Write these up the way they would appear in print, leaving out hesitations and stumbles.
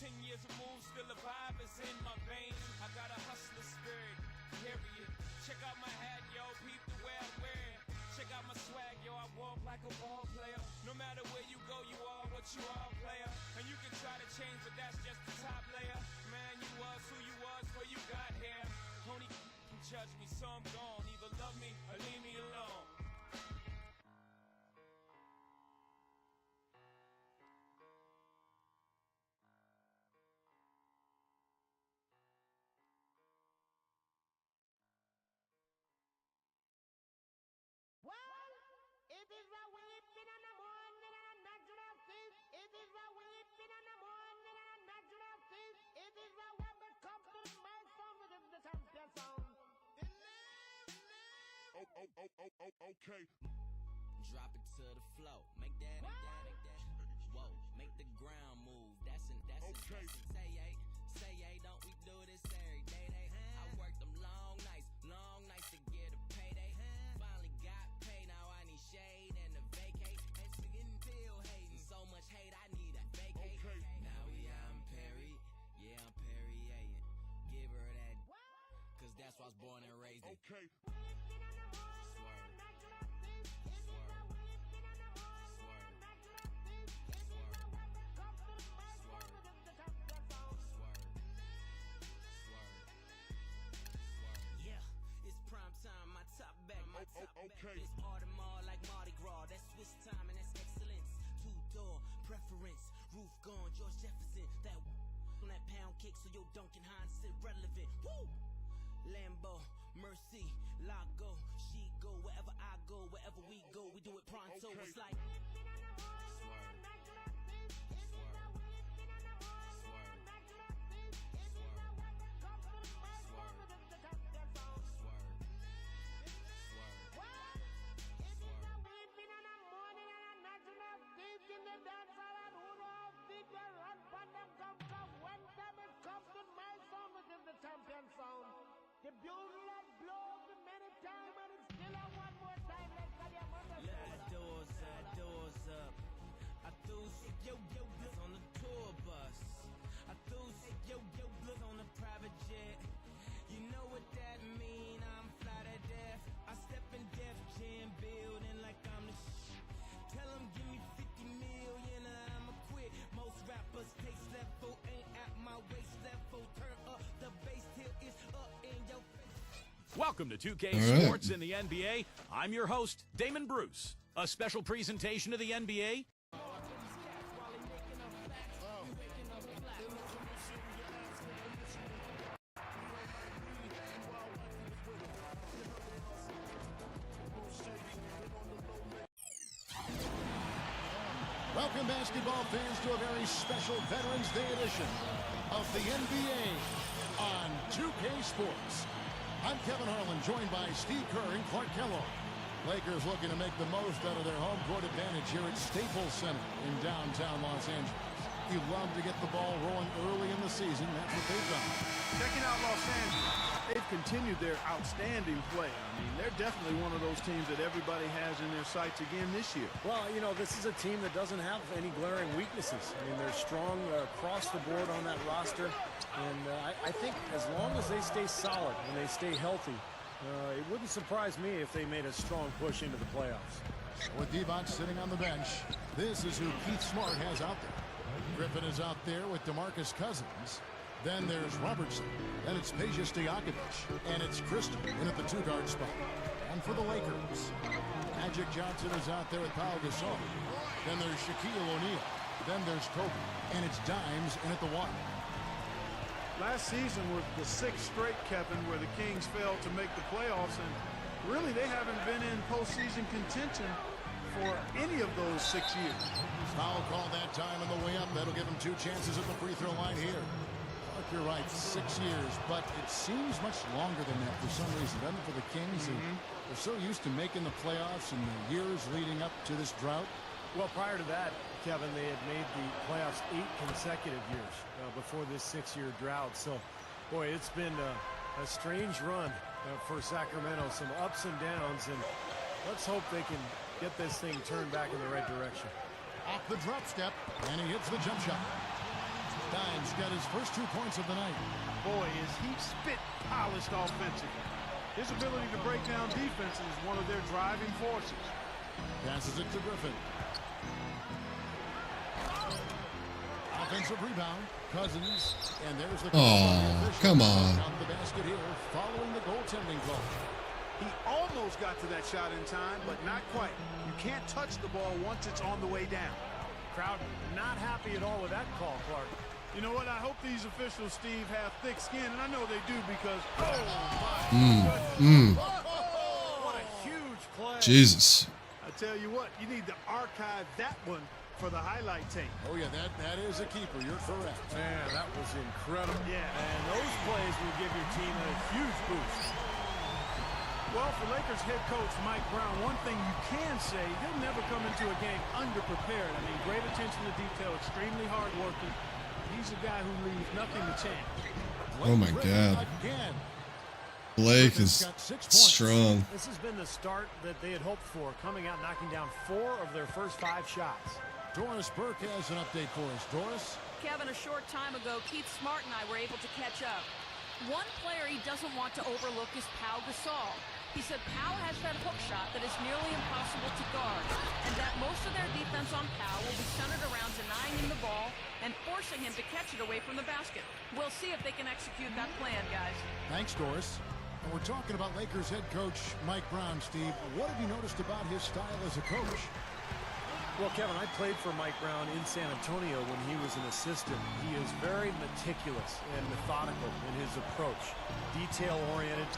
10 years removed, still a vibe is in my veins. I got a hustler spirit, period. Check out my hat, yo, peep the way I wear it. Check out my swag, yo, I walk like a ball player. No matter where you go, you are what you are, player. And you can try to change, but that's just the top layer. Man, you was who you was before you got here. Only can judge me, so I'm gone. Either love me or leave me alone. It is a weeping in the morning and a natural thing. It is a weeping in the morning and a natural thing. It is a when we come to my song with the champion sound. Okay. Drop it to the flow. Make that. Whoa, make the ground move. That's Okay. Say yay, don't we do this every day? I worked them long nights to get a payday. Finally got paid, now I need shade and a vacate. And sitting still hating, so much hate, I need a vacate. Okay. Now we out in Perry, yeah, I'm Perry-ating. Give her that, cause that's why I was born and raised in. Okay. Time, my top back. Okay. It's Audemars like Mardi Gras. That's Swiss time and that's excellence. Two-door preference. Roof gone, George Jefferson. That on that pound cake, so your Duncan Hines irrelevant. Woo! Lambo, Mercy, Lago, she go wherever I go, wherever we go, we do it pronto. Okay. It's like champion sound. The bugle that blows the many times and it's still on one more time. Let's get your mother. Doors up. I threw yo bliss on the tour bus. I threw yo bliss on the private jet. You know what that mean? I'm fly to death. I step in Def Jam building like I'm the Tell them give me 50 million and I'ma quit. Most rappers taste level ain't at my waist level. Turn up the bass till it's up in your face. Welcome to 2K Sports in the NBA. I'm your host, Damon Bruce. A special presentation of the NBA. Welcome, basketball fans, to a very special Veterans Day edition of the NBA on 2K Sports. I'm Kevin Harlan, joined by Steve Kerr and Clark Kellogg. Lakers looking to make the most out of their home court advantage here at Staples Center in downtown Los Angeles. You love to get the ball rolling early in the season. That's what they've done. Checking out Los Angeles, they've continued their outstanding play. I mean, they're definitely one of those teams that everybody has in their sights again this year. Well, you know, this is a team that doesn't have any glaring weaknesses. I mean, they're strong across the board on that roster. And I think as long as they stay solid and they stay healthy, it wouldn't surprise me if they made a strong push into the playoffs. With Divac sitting on the bench, this is who Keith Smart has out there. Griffin is out there with DeMarcus Cousins. Then there's Robertson. Then it's Peja Stojakovic. And it's Christie in at the two-guard spot. And for the Lakers, Magic Johnson is out there with Pau Gasol. Then there's Shaquille O'Neal. Then there's Kobe. And it's Dimes in at the one. Last season was the sixth straight, Kevin, where the Kings failed to make the playoffs. And really, they haven't been in postseason contention for any of those 6 years. Foul call that time on the way up. That'll give him two chances at the free throw line here. Clark, you're right, 6 years, but it seems much longer than that for some reason, doesn't it, for the Kings? They're so used to making the playoffs in the years leading up to this drought. Well, prior to that, Kevin, they had made the playoffs 8 consecutive years before this 6-year drought. So, boy, it's been a strange run for Sacramento. Some ups and downs, and let's hope they can get this thing turned back in the right direction. Off the drop step, and he hits the jump shot. Dimes got his first 2 points of the night. Boy, is he spit polished offensively. His ability to break down defenses is one of their driving forces. Passes it to Griffin. Offensive rebound. Cousins. And there's the come on. The basket here following the goaltending call. He almost got to that shot in time, but not quite. You can't touch the ball once it's on the way down. Crowd not happy at all with that call, Clark. You know what? I hope these officials, Steve, have thick skin, and I know they do because, what a huge play. Jesus. I tell you what, you need to archive that one for the highlight tape. Oh, yeah, that is a keeper. You're correct. Man, that was incredible. Yeah. And those plays will give your team a huge boost. Well, for Lakers head coach Mike Brown, one thing you can say, he'll never come into a game underprepared. I mean, great attention to detail, extremely hardworking. He's a guy who leaves nothing to chance. Oh my God. Blake is strong. This has been the start that they had hoped for, coming out knocking down 4 of their first 5 shots. Doris Burke has an update for us. Doris? Kevin, a short time ago, Keith Smart and I were able to catch up. One player he doesn't want to overlook is Pau Gasol. He said Pau has that hook shot that is nearly impossible to guard, and that most of their defense on Pau will be centered around denying him the ball and forcing him to catch it away from the basket. We'll see if they can execute that plan, guys. Thanks, Doris. And we're talking about Lakers head coach Mike Brown, Steve. What have you noticed about his style as a coach? Well, Kevin, I played for Mike Brown in San Antonio when he was an assistant. He is very meticulous and methodical in his approach, detail-oriented.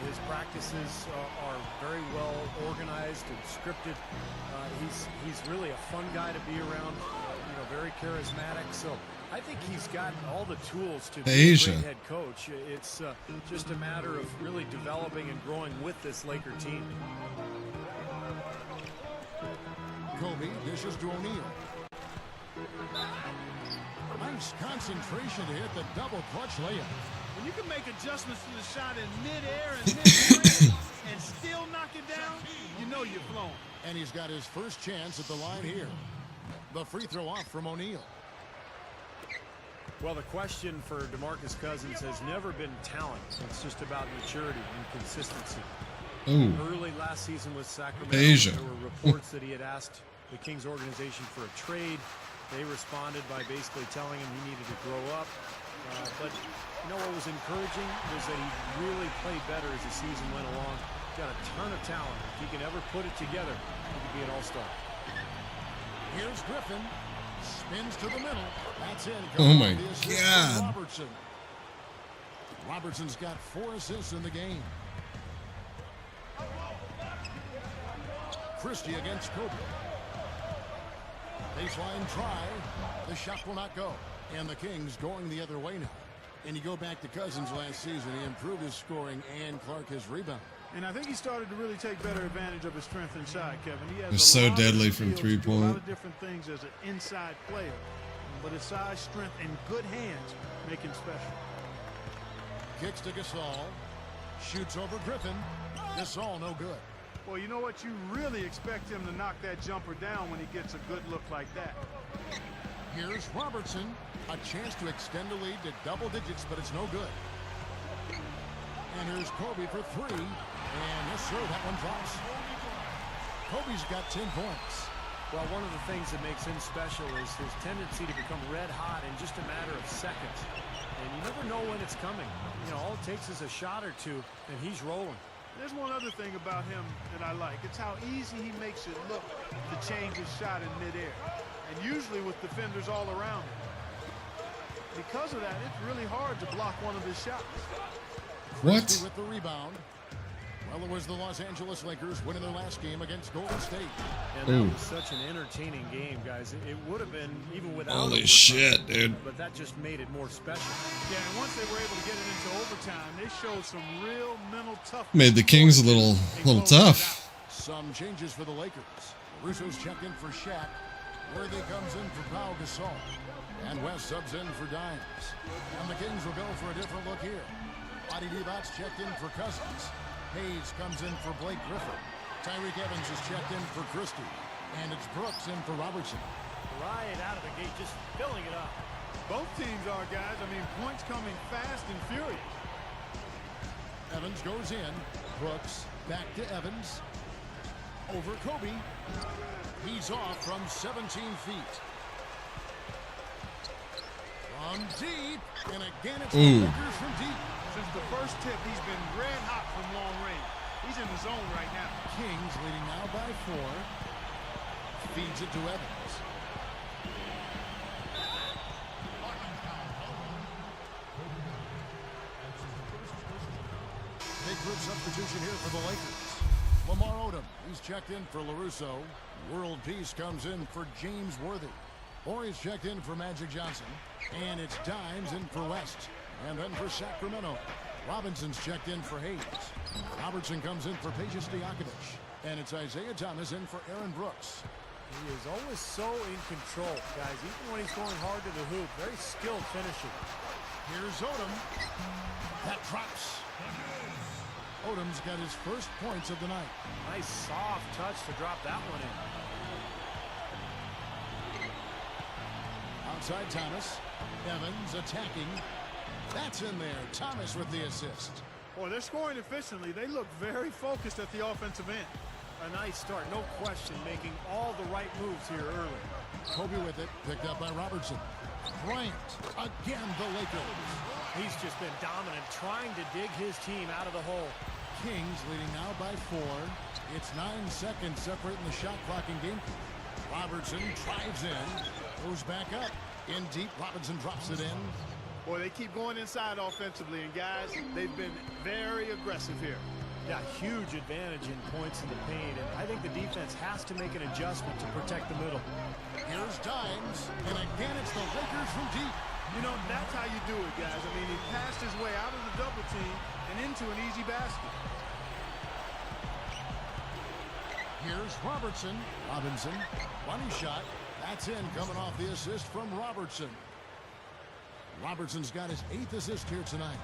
His practices are very well organized and scripted. He's really a fun guy to be around, very charismatic. So I think he's got all the tools to be a great head coach. It's just a matter of really developing and growing with this Laker team. Kobe dishes to O'Neal. Nice concentration to hit the double clutch layup. When you can make adjustments to the shot in midair and mid-range and still knock it down, you know you're flowing. And he's got his first chance at the line here. The free throw off from O'Neal. Well, the question for DeMarcus Cousins has never been talent. It's just about maturity and consistency. Ooh. Early last season with Sacramento, there were reports that he had asked the Kings organization for a trade. They responded by basically telling him he needed to grow up. But what was encouraging was that he really played better as the season went along. Got a ton of talent. If he can ever put it together, he could be an all-star. Here's Griffin. Spins to the middle. That's in. Oh my God. Robertson. Robertson's got 4 assists in the game. Christie against Kobe. Baseline try. The shot will not go. And the Kings going the other way now. And you go back to Cousins last season. He improved his scoring and Clark his rebound. And I think he started to really take better advantage of his strength inside, Kevin. He has They're so deadly from three-point. A lot of different things as an inside player. But his size, strength, and good hands make him special. Kicks to Gasol. Shoots over Griffin. Gasol no good. Well, you know what? You really expect him to knock that jumper down when he gets a good look like that. Here's Robertson. A chance to extend the lead to double digits, but it's no good. And here's Kobe for 3. And yes, sir, that one drops. Kobe's got 10 points. Well, one of the things that makes him special is his tendency to become red hot in just a matter of seconds. And you never know when it's coming. All it takes is a shot or two, and he's rolling. There's one other thing about him that I like. It's how easy he makes it look to change his shot in midair. And usually with defenders all around him. Because of that, it's really hard to block one of his shots. What? With the rebound. Well, it was the Los Angeles Lakers winning their last game against Golden State. And that was such an entertaining game, guys. It would have been even without Holy shit, dude. But that just made it more special. Yeah, and once they were able to get it into overtime, they showed some real mental toughness. Made the Kings a little tough. Some changes for the Lakers. Russo's checked in for Shaq. Worthy comes in for Pau Gasol. And West subs in for Dimes. And the Kings will go for a different look here. Adi Divac's checked in for Cousins. Hayes comes in for Blake Griffin. Tyreek Evans is checked in for Christie. And it's Brooks in for Robertson. Right out of the gate, just filling it up. Both teams are, guys. I mean, points coming fast and furious. Evans goes in. Brooks back to Evans. Over Kobe. He's off from 17 feet. From deep. And again, it's the Lakers from deep. Since the first tip, he's been red hot from long range. He's in the zone right now. Kings leading now by 4. Feeds it to Evans. Big group substitution here for the Lakers. Lamar Odom, he's checked in for LaRusso. World Peace comes in for James Worthy. Boy's checked in for Magic Johnson. And it's Dimes in for West. And then for Sacramento, Robinson's checked in for Hayes. Robertson comes in for Peja Stojakovic. And it's Isaiah Thomas in for Aaron Brooks. He is always so in control, guys. Even when he's going hard to the hoop, very skilled finisher. Here's Odom. That drops. Odom's got his first points of the night. Nice soft touch to drop that one in. Outside Thomas. Evans attacking. That's in there. Thomas with the assist. Boy, they're scoring efficiently. They look very focused at the offensive end. A nice start, no question, making all the right moves here early. Kobe with it, picked up by Robertson. Bryant, again the Lakers. He's just been dominant, trying to dig his team out of the hole. Kings leading now by 4. It's 9 seconds separating the shot clock and game. Robertson drives in, goes back up. In deep, Robinson drops it in. Boy, they keep going inside offensively, and guys, they've been very aggressive here. Yeah, huge advantage in points in the paint, and I think the defense has to make an adjustment to protect the middle. Here's Dimes, and again it's the Lakers from deep. You know, that's how you do it, guys. I mean, he passed his way out of the double team and into an easy basket. Here's Robertson. Robinson, money shot. That's in, coming off the assist from Robertson. Robertson's got his 8th assist here tonight.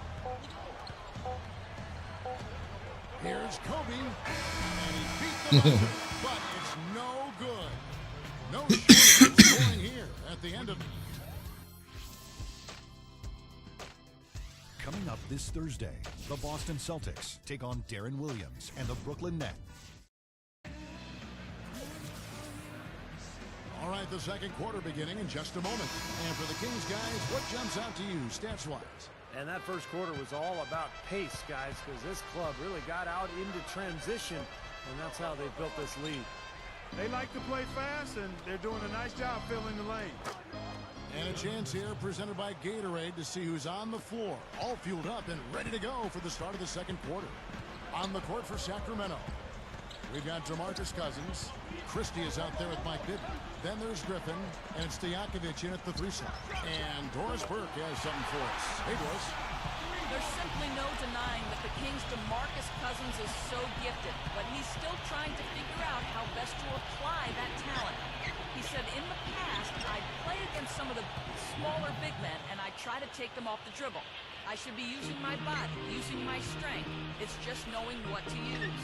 Here's Kobe, and he beat the buzzer, but it's no good. No short of scoring here at the end of. Coming up this Thursday, the Boston Celtics take on Deron Williams and the Brooklyn Nets. All right, the second quarter beginning in just a moment. And for the Kings, guys, what jumps out to you stats-wise? And that first quarter was all about pace, guys, because this club really got out into transition, and that's how they built this lead. They like to play fast, and they're doing a nice job filling the lane. And a chance here presented by Gatorade to see who's on the floor, all fueled up and ready to go for the start of the second quarter. On the court for Sacramento, we've got DeMarcus Cousins. Christie is out there with Mike Bibby. Then there's Griffin, and it's Stojakovic in at the 3 slot. And Doris Burke has something for us. Hey, Doris. There's simply no denying that the Kings' DeMarcus Cousins is so gifted, but he's still trying to figure out how best to apply that talent. He said, in the past, I'd play against some of the smaller big men, and I'd try to take them off the dribble. I should be using my body, using my strength. It's just knowing what to use.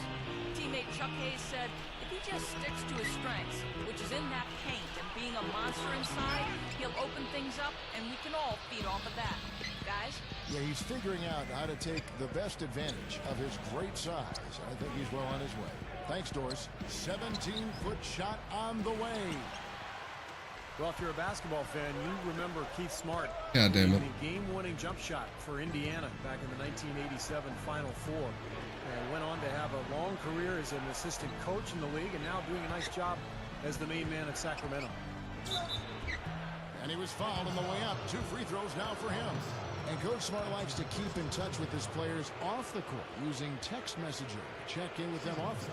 Teammate Chuck Hayes said, if he just sticks to his strengths, which is in that paint and being a monster inside, he'll open things up, and we can all feed off of that. Guys? Yeah, he's figuring out how to take the best advantage of his great size. I think he's well on his way. Thanks, Doris. 17-foot shot on the way. Well, if you're a basketball fan, you remember Keith Smart. God damn it. The game-winning jump shot for Indiana back in the 1987 Final Four. And went on to have a long career as an assistant coach in the league and now doing a nice job as the main man at Sacramento. And he was fouled on the way up. 2 free throws now for him. And Coach Smart likes to keep in touch with his players off the court using text messaging. Check in with them often.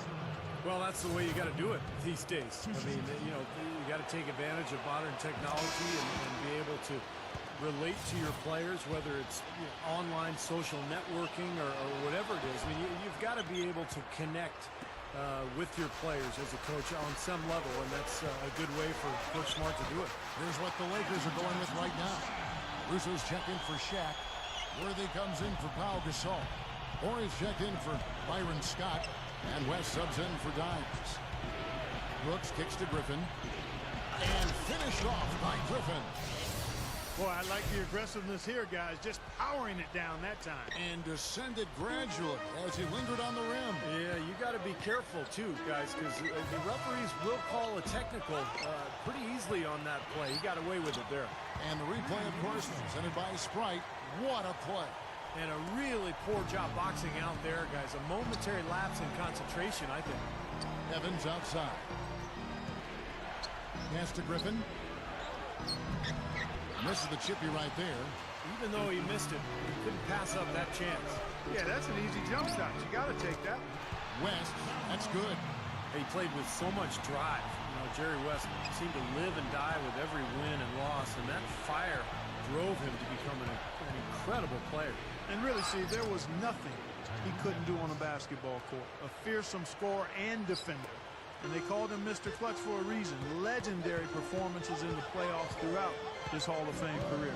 Well, that's the way you got to do it these days. I mean, you know, you got to take advantage of modern technology and be able to relate to your players, whether it's online social networking or whatever it is. I mean, you've got to be able to connect with your players as a coach on some level, and that's a good way for Coach Smart to do it. Here's what the Lakers are going with right now. Russo's checked in for Shaq. Worthy comes in for Pau Gasol. Horry's checked in for Byron Scott. And West subs in for Dimes. Brooks kicks to Griffin. And finished off by Griffin. Boy, I like the aggressiveness here, guys. Just powering it down that time. And descended gradually as he lingered on the rim. Yeah, you got to be careful, too, guys, because the referees will call a technical pretty easily on that play. He got away with it there. And the replay, of course, presented by Sprite. What a play. And a really poor job boxing out there, guys. A momentary lapse in concentration, I think. Evans outside. Pass to Griffin. Misses the chippy right there. Even though he missed it, he couldn't pass up that chance. Yeah, that's an easy jump shot. You got to take that. West, that's good. He played with so much drive. You know, Jerry West seemed to live and die with every win and loss, and that fire drove him to become an incredible player. And really, Steve, there was nothing he couldn't do on a basketball court. A fearsome scorer and defender. And they called him Mr. Clutch for a reason. Legendary performances in the playoffs throughout his Hall of Fame career.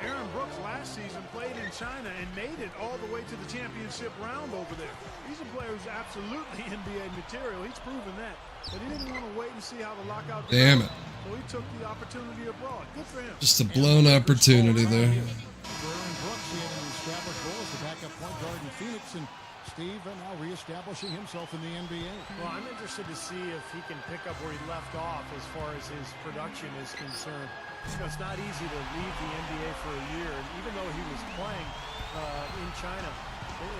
Aaron Brooks last season played in China and made it all the way to the championship round over there. He's a player who's absolutely NBA material. He's proven that. But he didn't want to wait and see how the lockout Damn it. So he took the opportunity abroad. Good for him. Just a blown opportunity there. Aaron Brooks, he had an established role as the backup point guard in Phoenix, and Steve now reestablishing himself in the NBA. Well, I'm interested to see if he can pick up where he left off as far as his production is concerned. You know, it's not easy to leave the NBA for a year, and even though he was playing in China,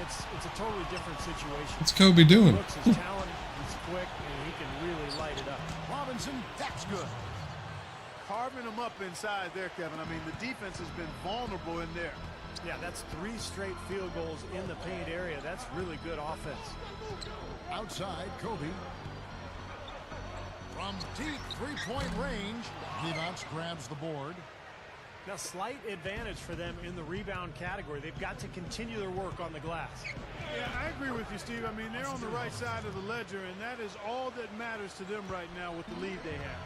it's a totally different situation. What's Kobe doing? Brooks is talented, he's quick, and he can really light it up. Robinson, that's good. Carving him up inside there, Kevin. I mean, the defense has been vulnerable in there. Yeah, that's 3 straight field goals in the paint area. That's really good offense. Outside, Kobe. From deep three-point range, Levox grabs the board. Now, slight advantage for them in the rebound category. They've got to continue their work on the glass. Yeah, I agree with you, Steve. I mean, they're on the right side of the ledger, and that is all that matters to them right now with the lead they have.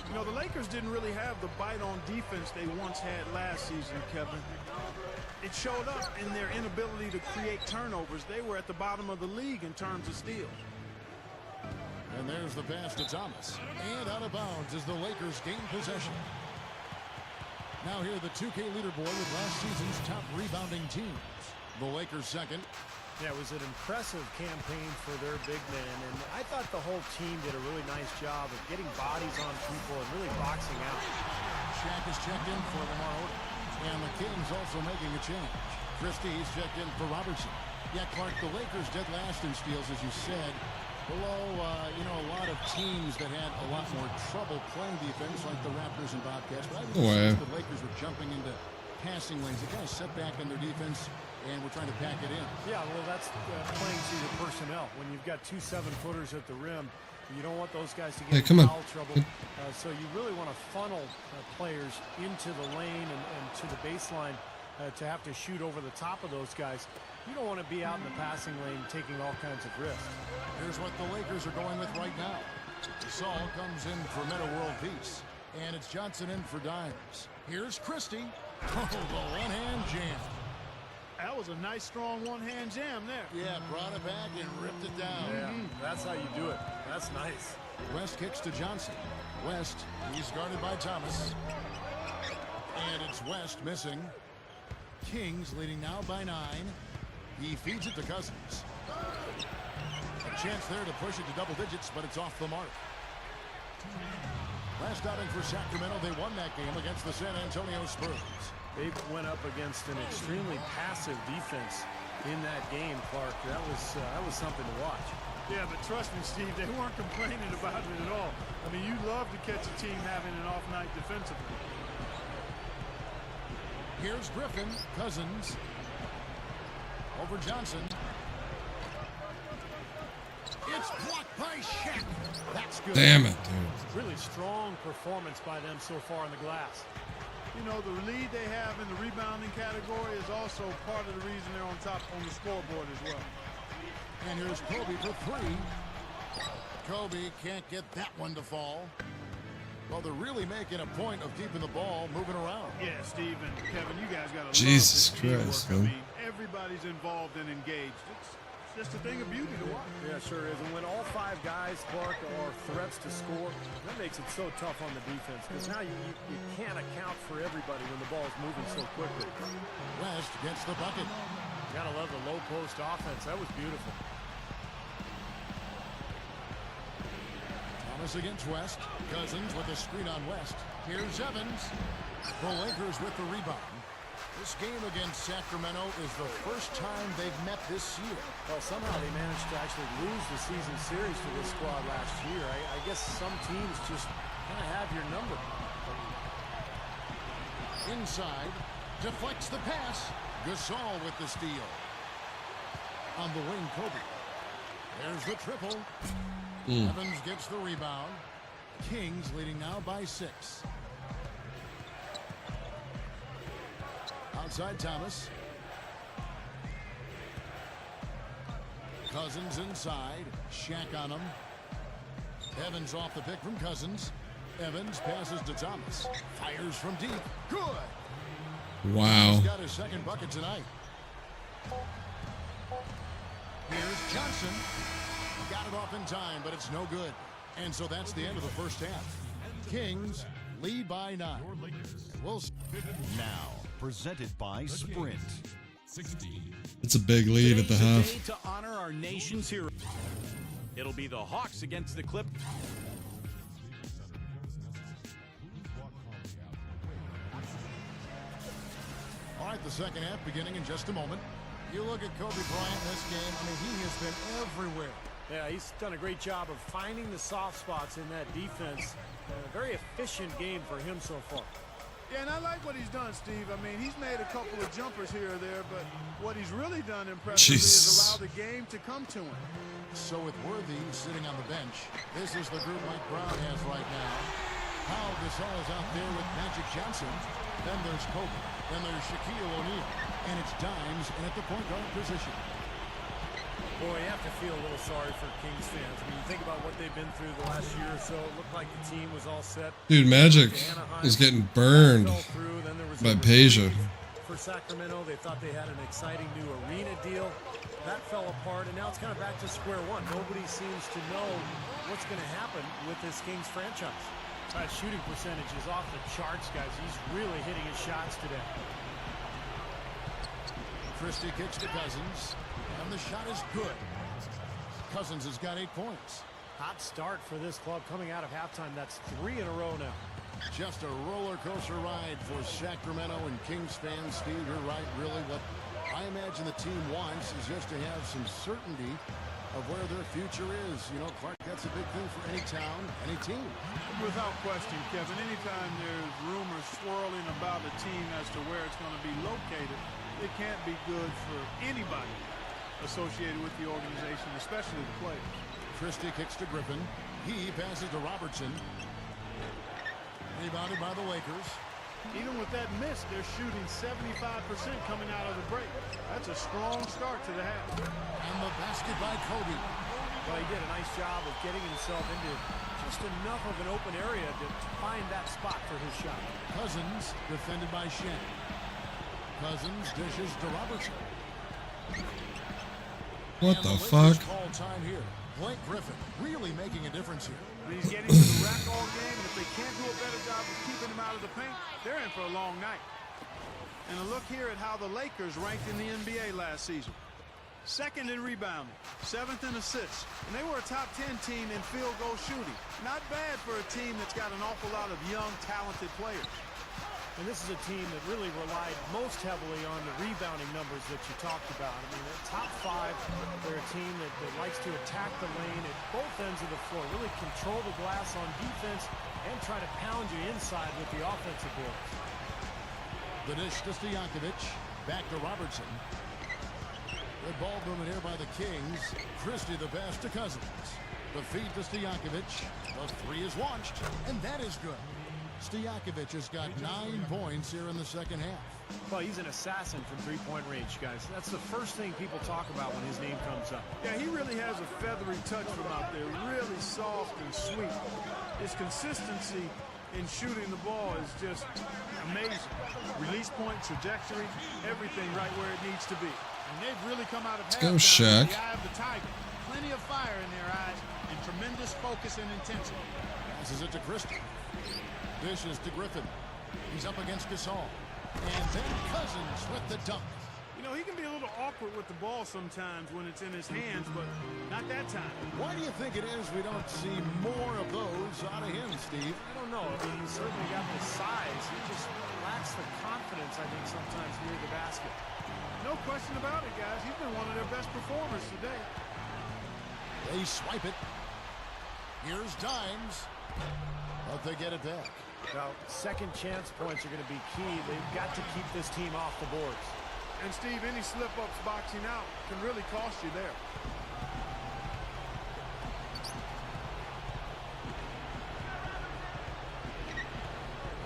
You know, the Lakers didn't really have the bite on defense they once had last season, Kevin. It showed up in their inability to create turnovers. They were at the bottom of the league in terms of steals. And there's the pass to Thomas. And out of bounds as the Lakers gain possession. Now here the 2K leaderboard with last season's top rebounding teams. The Lakers second. Yeah, it was an impressive campaign for their big men, and I thought the whole team did a really nice job of getting bodies on people and really boxing out. Shaq is checked in for Lamar Odom. And the Kings also making a change. Christie's checked in for Robertson. Yeah, Clark, the Lakers dead last in steals, as you said. Below, a lot of teams that had a lot more trouble playing defense, like the Raptors and Bobcats. But I think the Lakers were jumping into passing lanes. They kind of set back in their defense, and we're trying to pack it in. Yeah, well, that's playing to your personnel. When you've got 2 7-footers at the rim, you don't want those guys to get in foul trouble. So you really want to funnel players into the lane and to the baseline to have to shoot over the top of those guys. You don't want to be out in the passing lane taking all kinds of risks. Here's what the Lakers are going with right now. Gasol comes in for Meta World Peace. And it's Johnson in for Dimes. Here's Christie. Oh, the one-hand jam. That was a nice, strong one-hand jam there. Yeah, brought it back and ripped it down. Yeah, that's how you do it. That's nice. West kicks to Johnson. West, he's guarded by Thomas. And it's West missing. Kings leading now by 9. He feeds it to Cousins. A chance there to push it to double digits, but it's off the mark. Last outing for Sacramento, they won that game against the San Antonio Spurs. They went up against an extremely passive defense in that game, Clark. That was something to watch. Yeah, but trust me, Steve, they weren't complaining about it at all. I mean, you love to catch a team having an off night defensively. Here's Griffin. Cousins. Over Johnson. It's blocked by Shaq. That's good. Damn it, dude. Really strong performance by them so far on the glass. You know, the lead they have in the rebounding category is also part of the reason they're on top on the scoreboard as well. And here's Kobe for 3. Kobe can't get that one to fall. Well, they're really making a point of keeping the ball moving around. Yeah, Steve and Kevin, you guys got to Jesus love this Christ, teamwork. man. I mean, everybody's involved and engaged. It's just a thing of beauty to watch. Yeah, sure is. And when all 5 guys, Clark, are threats to score, that makes it so tough on the defense because now you can't account for everybody when the ball's moving so quickly. West gets the bucket. Gotta love the low post offense. That was beautiful. Thomas against West. Cousins with a screen on West. Here's Evans. The Lakers with the rebound. This game against Sacramento is the first time they've met this year. Well, somehow they managed to actually lose the season series to this squad last year. I guess some teams just kind of have your number. Inside, deflects the pass. Gasol with the steal. On the wing, Kobe. There's the triple. Evans gets the rebound. Kings leading now by 6. Outside Thomas. Cousins inside. Shaq on him. Evans off the pick from Cousins. Evans passes to Thomas. Fires from deep. Good. Wow. He's got his second bucket tonight. Here's Johnson. Got it off in time, but it's no good. And so that's the end of the first half. Kings lead by 9. We'll now presented by Sprint. It's a big lead at the half. Today to honor our nation's hero. It'll be the Hawks against the Clippers. All right, the second half beginning in just a moment. You look at Kobe Bryant in this game. I mean, he has been everywhere. Yeah, he's done a great job of finding the soft spots in that defense. A very efficient game for him so far. Yeah, and I like what he's done, Steve. I mean, he's made a couple of jumpers here or there, but what he's really done impressively is allow the game to come to him. So with Worthy sitting on the bench, this is the group Mike Brown has right now. Pau Gasol is out there with Magic Johnson. Then there's Kobe. Then there's Shaquille O'Neal. And it's Dimes in at the point guard position. Boy, you have to feel a little sorry for Kings fans. I mean, you think about what they've been through the last year or so. It looked like the team was all set. Dude, Magic was getting burned by Peja. For Sacramento, they thought they had an exciting new arena deal. That fell apart, and now it's kind of back to square one. Nobody seems to know what's going to happen with this Kings franchise. Shooting percentage is off the charts, guys. He's really hitting his shots today. Christie kicks to Cousins. And the shot is good. Cousins has got 8 points. Hot start for this club coming out of halftime. That's 3 in a row now. Just a roller coaster ride for Sacramento and Kings fans. Steve, you're right. Really, what I imagine the team wants is just to have some certainty of where their future is. You know, Clark, that's a big thing for any town, any team. Without question, Kevin, anytime there's rumors swirling about a team as to where it's going to be located, it can't be good for anybody associated with the organization, especially the players. Christie kicks to Griffin. He passes to Robertson. Rebounded by the Lakers. Even with that miss, they're shooting 75% coming out of the break. That's a strong start to the half. And the basket by Kobe. Well, he did a nice job of getting himself into just enough of an open area to find that spot for his shot. Cousins defended by Shen. Cousins dishes to Robertson. What the fuck? Call time here. Blake Griffin really making a difference here. He's getting to the rack all game, and if they can't do a better job of keeping him out of the paint, they're in for a long night. And a look here at how the Lakers ranked in the NBA last season. 2nd in rebounding, 7th in assists, and they were a top 10 team in field goal shooting. Not bad for a team that's got an awful lot of young, talented players. And this is a team that really relied most heavily on the rebounding numbers that you talked about. I mean, they're top 5. They're a team that likes to attack the lane at both ends of the floor, really control the glass on defense, and try to pound you inside with the offensive boards. The dish to Stojakovic. Back to Robertson. Good ball movement here by the Kings. Christie the pass to Cousins. The feed to Stojakovic. The 3 is launched, and that is good. Stojakovic has got 9 points here in the second half. Well, he's an assassin from three-point range, guys. That's the first thing people talk about when his name comes up. Yeah, he really has a feathery touch from out there. Really soft and sweet. His consistency in shooting the ball is just amazing. Release point, trajectory, everything right where it needs to be. And they've really come out of Let's go, halftime Shaq. with the eye of the tiger. Plenty of fire in their eyes and tremendous focus and intensity. Passes it to Christie. Dishes to Griffin. He's up against Gasol. And then Cousins with the dunk. You know, he can be a little awkward with the ball sometimes when it's in his hands, but not that time. Why do you think it is we don't see more of those out of him, Steve? I don't know. I mean, he's certainly got the size. He just lacks the confidence, I think, sometimes near the basket. No question about it, guys. He's been one of their best performers today. They swipe it. Here's Dimes. But they get it back. Now, second chance points are going to be key. They've got to keep this team off the boards. And, Steve, any slip-ups boxing out can really cost you there.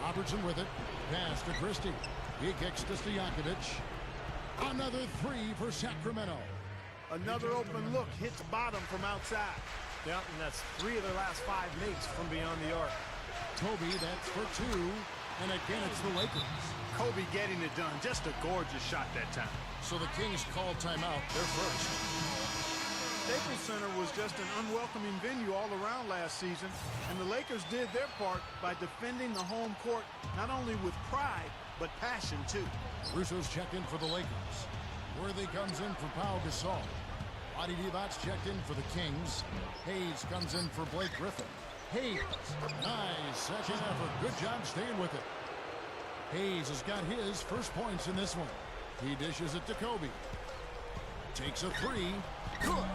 Robertson with it. Pass to Christie. He kicks to Stojakovic. Another three for Sacramento. Another open look hits bottom from outside. Yeah, and that's 3 of their last 5 makes from beyond the arc. Toby, that's for 2. And again, it's the Lakers. Kobe getting it done. Just a gorgeous shot that time. So the Kings call timeout. They're first. Staples Center was just an unwelcoming venue all around last season, and the Lakers did their part by defending the home court not only with pride, but passion too. Russo's checked in for the Lakers. Worthy comes in for Pau Gasol. Adi Divac's checked in for the Kings. Hayes comes in for Blake Griffin. Hayes, nice second effort. Good job staying with it. Hayes has got his first points in this one. He dishes it to Kobe. Takes a 3. Good.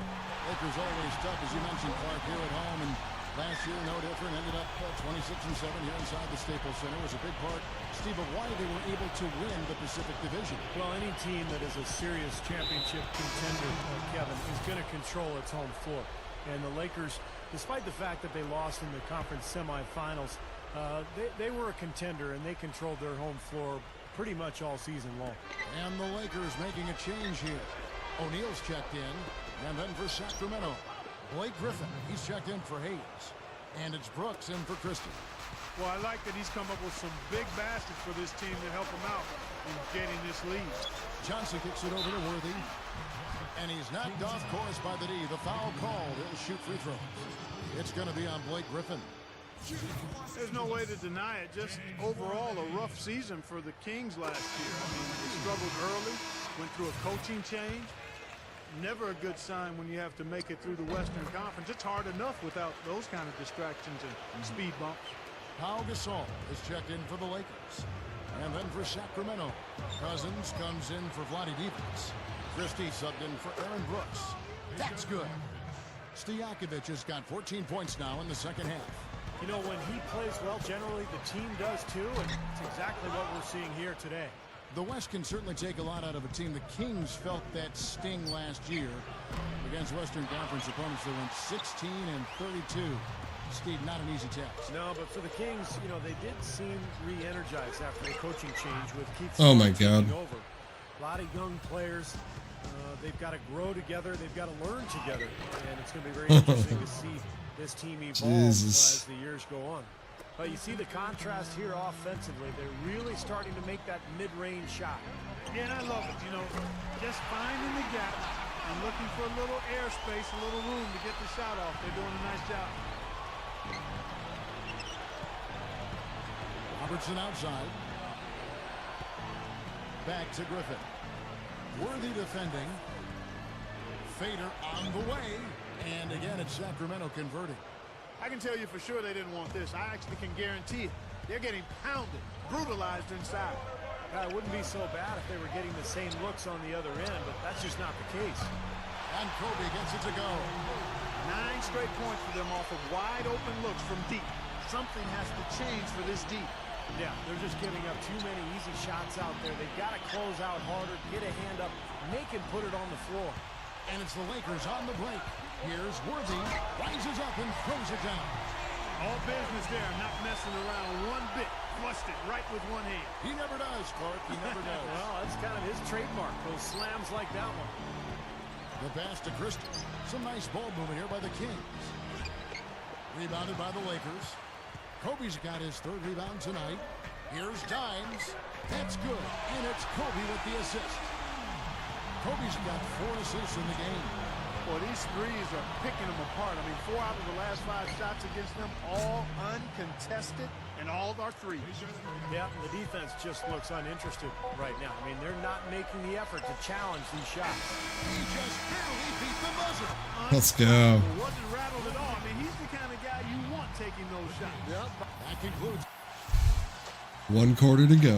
Lakers always tough, as you mentioned, Clark, here at home. And last year, no different. Ended up 26-7 here inside the Staples Center. Was a big part, Steve, of why they were able to win the Pacific Division. Well, any team that is a serious championship contender, Kevin, is going to control its home floor. And the Lakers, despite the fact that they lost in the conference semifinals, they were a contender, and they controlled their home floor pretty much all season long. And the Lakers making a change here. O'Neal's checked in, and then for Sacramento, Blake Griffin. He's checked in for Hayes. And it's Brooks in for Christie. Well, I like that he's come up with some big baskets for this team to help him out in getting this lead. Johnson kicks it over to Worthy. And he's knocked off course by the D. The foul called. He'll shoot free throws. It's going to be on Blake Griffin. There's no way to deny it. Just overall a rough season for the Kings last year. I mean, they struggled early, went through a coaching change. Never a good sign when you have to make it through the Western Conference. It's hard enough without those kind of distractions and speed bumps. Pau Gasol is checked in for the Lakers. And then for Sacramento, Cousins comes in for Vlade Divac. Christie subbed in for Aaron Brooks. That's good. Stojakovic has got 14 points now in the second half. You know, when he plays well, generally the team does too, and it's exactly what we're seeing here today. The West can certainly take a lot out of a team. The Kings felt that sting last year against Western Conference opponents. They went 16 and 32. Steve, not an easy task. No, but for the Kings, you know, they did seem re-energized after the coaching change with Keith. Oh my God. Over. A lot of young players. They've got to grow together. They've got to learn together, and it's going to be very interesting to see this team evolve as the years go on. But you see the contrast here offensively. They're really starting to make that mid-range shot. Yeah, and I love it. You know, just finding the gap and looking for a little airspace, a little room to get the shot off. They're doing a nice job. Robertson outside. Back to Griffin. Worthy defending. Fader on the way. And again, it's Sacramento converting. I can tell you for sure they didn't want this. I actually can guarantee it. They're getting pounded, brutalized inside. It wouldn't be so bad if they were getting the same looks on the other end, but that's just not the case. And Kobe gets it to go. 9 straight points for them off of wide open looks from deep. Something has to change for this deep. Yeah, they're just giving up too many easy shots out there. They've got to close out harder, get a hand up, make him put it on the floor. And it's the Lakers on the break. Here's Worthy, rises up and throws it down. All business there, not messing around one bit. Flushed it right with one hand. He never does, Clark. He never does. Well, that's kind of his trademark, those slams like that one. The pass to Christie. Some nice ball movement here by the Kings. Rebounded by the Lakers. Kobe's got his 3rd rebound tonight. Here's Dimes. That's good. And it's Kobe with the assist. Kobe's got 4 assists in the game. Well, these threes are picking them apart. I mean, 4 out of the last 5 shots against them, all uncontested, and all are threes. Yeah, the defense just looks uninterested right now. I mean, they're not making the effort to challenge these shots. He just barely beat the buzzer. Let's go. Wasn't rattled at all. I mean, he's the kind of guy you want taking those shots. Yep. That concludes. 1 quarter to go.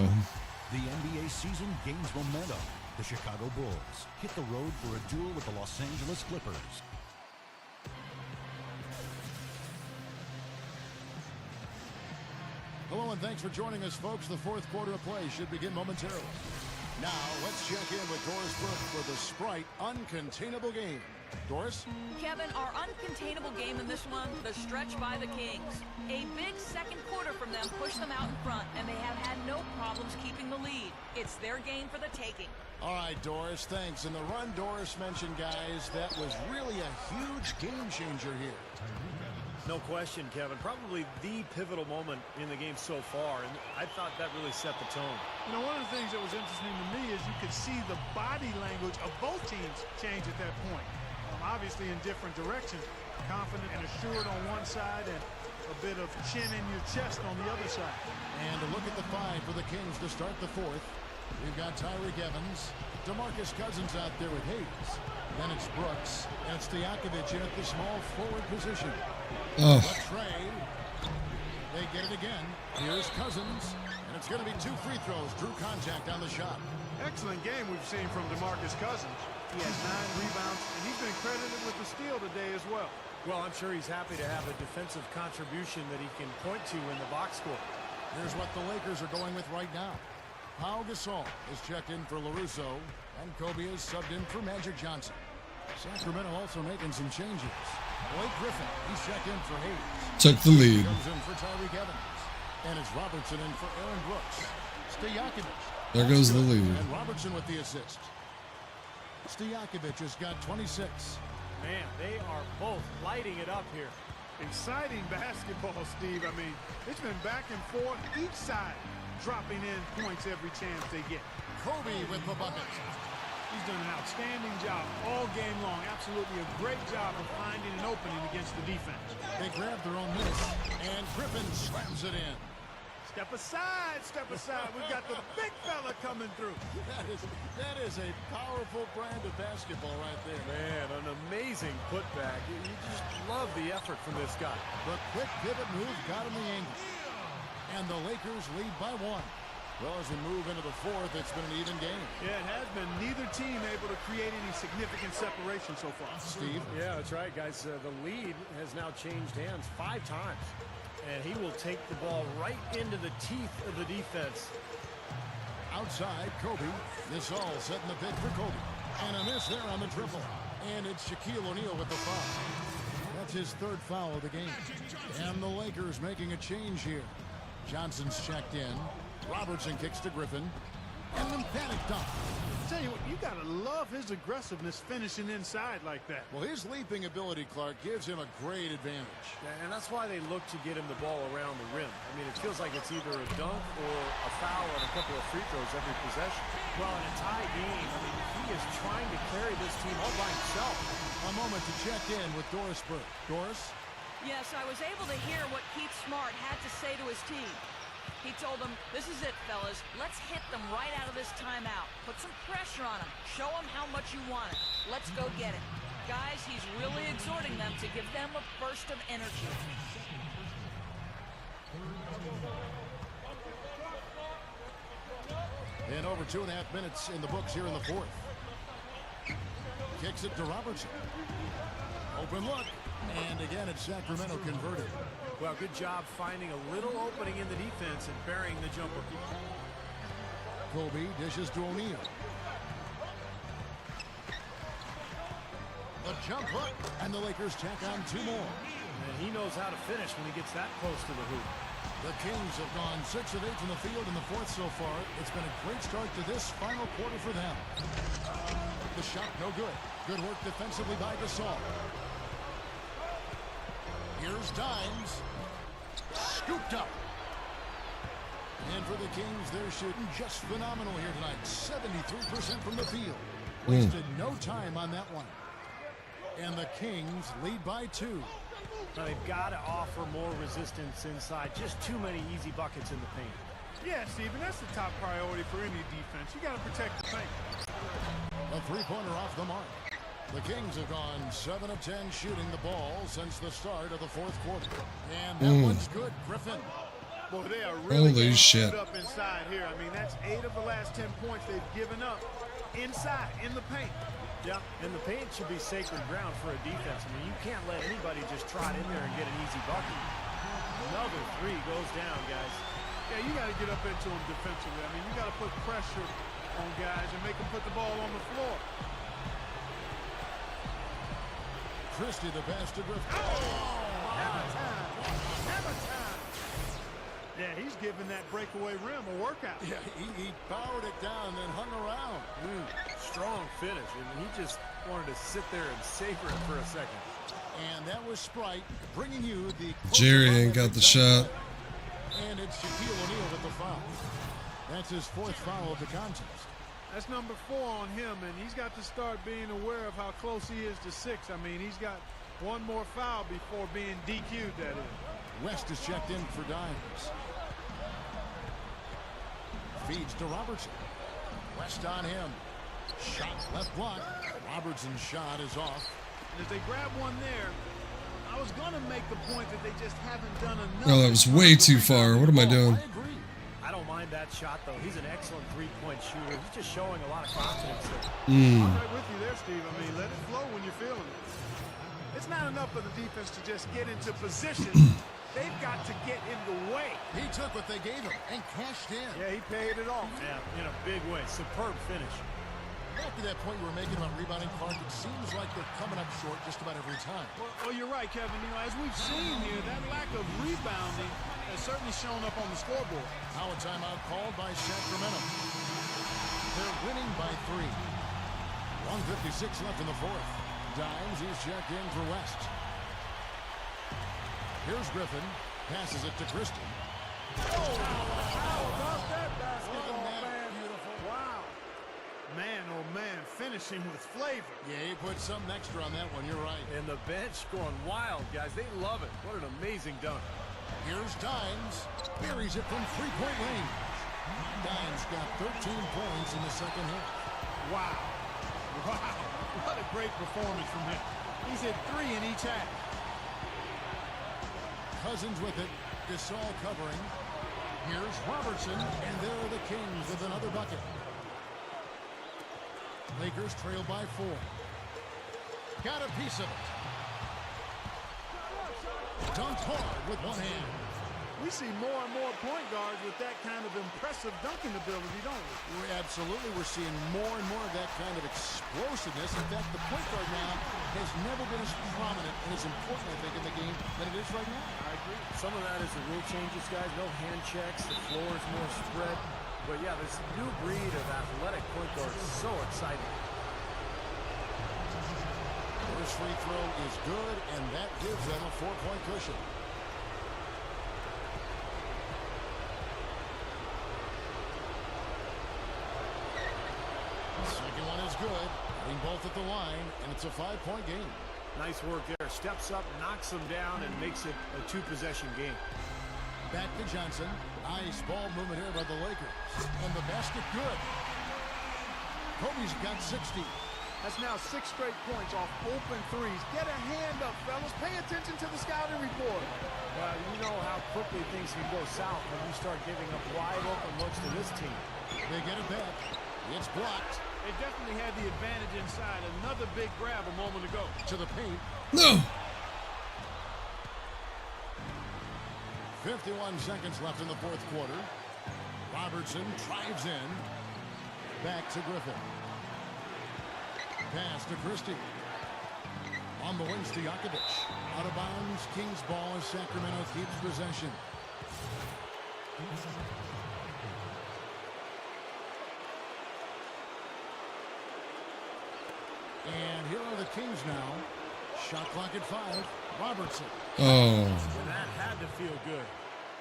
The NBA season gains momentum. The Chicago Bulls hit the road for a duel with the Los Angeles Clippers. Hello and thanks for joining us, folks. The 4th quarter of play should begin momentarily. Now, let's check in with Doris Burke for the Sprite Uncontainable Game. Doris? Kevin, our uncontainable game in this one, the stretch by the Kings. A big second quarter from them pushed them out in front, and they have had no problems keeping the lead. It's their game for the taking. All right, Doris, thanks. And the run Doris mentioned, guys, that was really a huge game changer here. No question, Kevin. Probably the pivotal moment in the game so far, and I thought that really set the tone. You know, one of the things that was interesting to me is you could see the body language of both teams change at that point. Obviously in different directions. Confident and assured on one side and a bit of chin in your chest on the other side. And a look at the 5 for the Kings to start the 4th. We've got Tyreek Evans, DeMarcus Cousins out there with Hayes. Then it's Brooks, and it's Stojakovic in at the small forward position. Oh. Trey. They get it again. Here's Cousins, and it's going to be 2 free throws. Drew contact on the shot. Excellent game we've seen from DeMarcus Cousins. He has 9 rebounds, and he's been credited with the steal today as well. Well, I'm sure he's happy to have a defensive contribution that he can point to in the box score. Here's what the Lakers are going with right now. Pau Gasol is checked in for LaRusso, and Kobe is subbed in for Magic Johnson. Sacramento also making some changes. Blake Griffin, he's checked in for Hayes. Took the lead. Comes in for Tyreek Evans. And it's Robertson in for Aaron Brooks. Stojakovic. There goes the lead. And Robertson with the assist. Stojakovic has got 26. Man, they are both lighting it up here. Exciting basketball, Steve. I mean, it's been back and forth, each side dropping in points every chance they get. Kobe with the bucket. He's done an outstanding job all game long. Absolutely a great job of finding an opening against the defense. They grab their own miss, and Griffin slams it in. Step aside, step aside. We've got the big fella coming through. That is a powerful brand of basketball right there. Man, an amazing putback. You just love the effort from this guy. The quick pivot move got him the angle. And the Lakers lead by 1. Well, as we move into the 4th, it's been an even game. Yeah, it has been. Neither team able to create any significant separation so far. Steve? Yeah, that's right, guys. The lead has now changed hands 5 times. And he will take the ball right into the teeth of the defense. Outside, Kobe. This all setting the pit for Kobe. And a miss there on the triple. And it's Shaquille O'Neal with the foul. That's his 3rd foul of the game. And the Lakers making a change here. Johnson's checked in. Robertson kicks to Griffin. An emphatic dunk. Tell you what, you gotta love his aggressiveness finishing inside like that. Well, his leaping ability, Clark, gives him a great advantage. And that's why they look to get him the ball around the rim. I mean, it feels like it's either a dunk or a foul and a couple of free throws every possession. Well, in a tie game, I mean, he is trying to carry this team all by himself. A moment to check in with Doris Burke. Doris? Yes, I was able to hear what Keith Smart had to say to his team. He told them, this is it, fellas. Let's hit them right out of this timeout. Put some pressure on them. Show them how much you want it. Let's go get it. Guys, he's really exhorting them to give them a burst of energy. And over 2.5 minutes in the books here in the 4th. Kicks it to Robertson. Open look. And again, it's Sacramento converted. Well, good job finding a little opening in the defense and burying the jumper. Kobe dishes to O'Neal. The jump hook, and the Lakers tack on 2 more. And he knows how to finish when he gets that close to the hoop. The Kings have gone 6 of 8 from the field in the 4th so far. It's been a great start to this final quarter for them. The shot no good. Good work defensively by Gasol. Here's Dimes. Scooped up. And for the Kings, they're shooting just phenomenal here tonight. 73% from the field. Wasted no time on that one. And the Kings lead by 2. Now they've got to offer more resistance inside. Just too many easy buckets in the paint. Yeah, Steven, that's the top priority for any defense. You got to protect the paint. A three-pointer off the mark. The Kings have gone 7 of 10 shooting the ball since the start of the fourth quarter. And that one's good. Griffin. Boy, they are really Holy shit. up inside here. I mean, that's 8 of the last 10 points they've given up inside, in the paint. Yeah, and the paint should be sacred ground for a defense. I mean, you can't let anybody just trot in there and get an easy bucket. Another three goes down, guys. Yeah, you got to get up into them defensively. I mean, you got to put pressure on guys and make them put the ball on the floor. Christie, the pass to Griffin. Hammer time. Hammer time. Yeah, he's giving that breakaway rim a workout. Yeah, he powered it down and hung around. Strong finish. I mean, he just wanted to sit there and savor it for a second. And that was Sprite bringing you the... Jerry ain't got the shot. And it's Shaquille O'Neal with the foul. That's his 4th foul of the contest. That's number 4 on him, and he's got to start being aware of how close he is to 6. I mean, he's got one more foul before being DQ'd, that is. West is checked in for Dimes. Feeds to Robertson. West on him. Shot left block. Robertson's shot is off. And if they grab one there, I was going to make the point that they just haven't done enough. Oh, that was way too far. What am I doing? I agree. I don't mind that shot, though. He's an excellent three-point shooter. He's just showing a lot of confidence there. I'm right with you there, Steve. I mean, let it flow when you're feeling it. It's not enough for the defense to just get into position. They've got to get in the way. He took what they gave him and cashed in. Yeah, he paid it off. Yeah, in a big way. Superb finish. Back to that point you were making about rebounding, Clark, it seems like they're coming up short just about every time. Well, you're right, Kevin. You know, as we've seen here, that lack of rebounding has certainly shown up on the scoreboard. Now a timeout called by Sacramento. They're winning by 3. 1:56 left in the 4th. Dimes is checked in for West. Here's Griffin. Passes it to Christie. How about that basketball, man? Beautiful. Wow. Man, oh man, finishing with flavor. Yeah, he put something extra on that one. You're right. And the bench going wild, guys. They love it. What an amazing dunk. Here's Dimes. Buries it from 3-point range. Dimes got 13 points in the second half. Wow. Wow. What a great performance from him. He's hit 3 in each half. Cousins with it. Gasol covering. Here's Robertson. And there are the Kings with another bucket. Lakers trail by 4. Got a piece of it. Dunked hard with one hand. We see more and more point guards with that kind of impressive dunking ability, don't we? Absolutely. We're seeing more and more of that kind of explosiveness. In fact, the point guard now has never been as prominent and as important, I think, in the game than it is right now. I agree. Some of that is the rule changes, guys. No hand checks. The floor is more spread. But, yeah, this new breed of athletic point guard is so exciting. First free throw is good, and that gives them a 4-point cushion. Second one is good. Hitting both at the line, and it's a 5-point game. Nice work there. Steps up, knocks them down, and makes it a 2-possession game. Back to Johnson. Nice ball movement here by the Lakers. And the basket good. Kobe's got 60. That's now 6 straight points off open threes. Get a hand up, fellas. Pay attention to the scouting report. Well, you know how quickly things can go south when you start giving up wide open looks to this team. They get it back. It's blocked. They definitely had the advantage inside. Another big grab a moment ago. To the paint. No. 51 seconds left in the fourth quarter. Robertson drives in. Back to Griffin. Pass to Christie. On the wing, Stojakovic. Out of bounds. Kings ball as Sacramento keeps possession. And here are the Kings now. Shot clock at 5. Robertson. Oh. That had to feel good.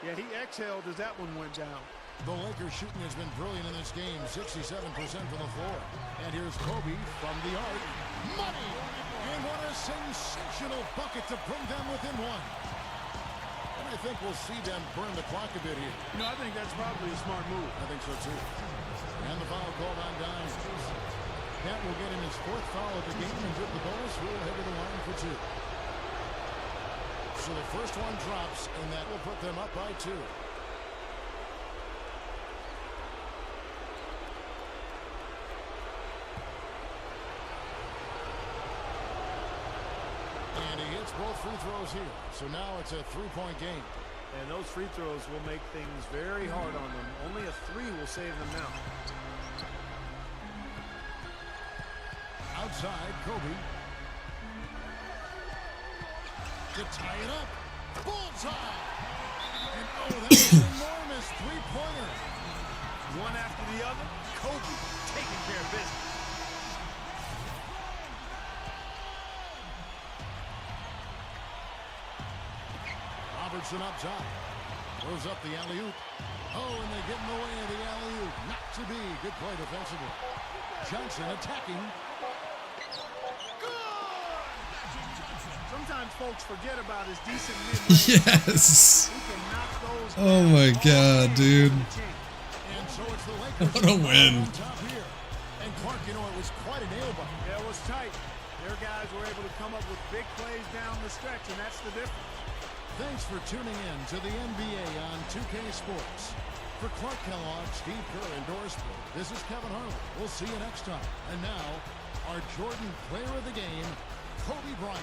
Yeah, he exhaled as that one went down. The Lakers shooting has been brilliant in this game, 67% from the floor. And here's Kobe from the arc. Money! And what a sensational bucket to bring them within one. And I think we'll see them burn the clock a bit here. No, I think that's probably a smart move. I think so too. And the foul called on Dimes. That will get him his 4th foul of the game, and with the bonus, we'll head to the line for 2. So the first one drops, and that will put them up by 2. And he hits both free throws here. So now it's a 3-point game. And those free throws will make things very hard on them. Only a 3 will save them now. Outside, Kobe. To tie it up. Bullseye! And oh, that's an enormous 3-pointer. One after the other, Kobe taking care of business. Robertson up top. Throws up the alley-oop. Oh, and they get in the way of the alley-oop. Not to be. Good play defensively. Johnson attacking. Sometimes folks forget about his decent mid-range. Yes. Oh my God, dude. And so it's the Lakers. What a win. On top here. And Clark, you know, it was quite a nail-biter. Yeah, it was tight. Their guys were able to come up with big plays down the stretch, and that's the difference. Thanks for tuning in to the NBA on 2K Sports. For Clark Kellogg, Steve Kerr, and Doris Burke, this is Kevin Harlan. We'll see you next time. And now, our Jordan player of the game, Kobe Bryant.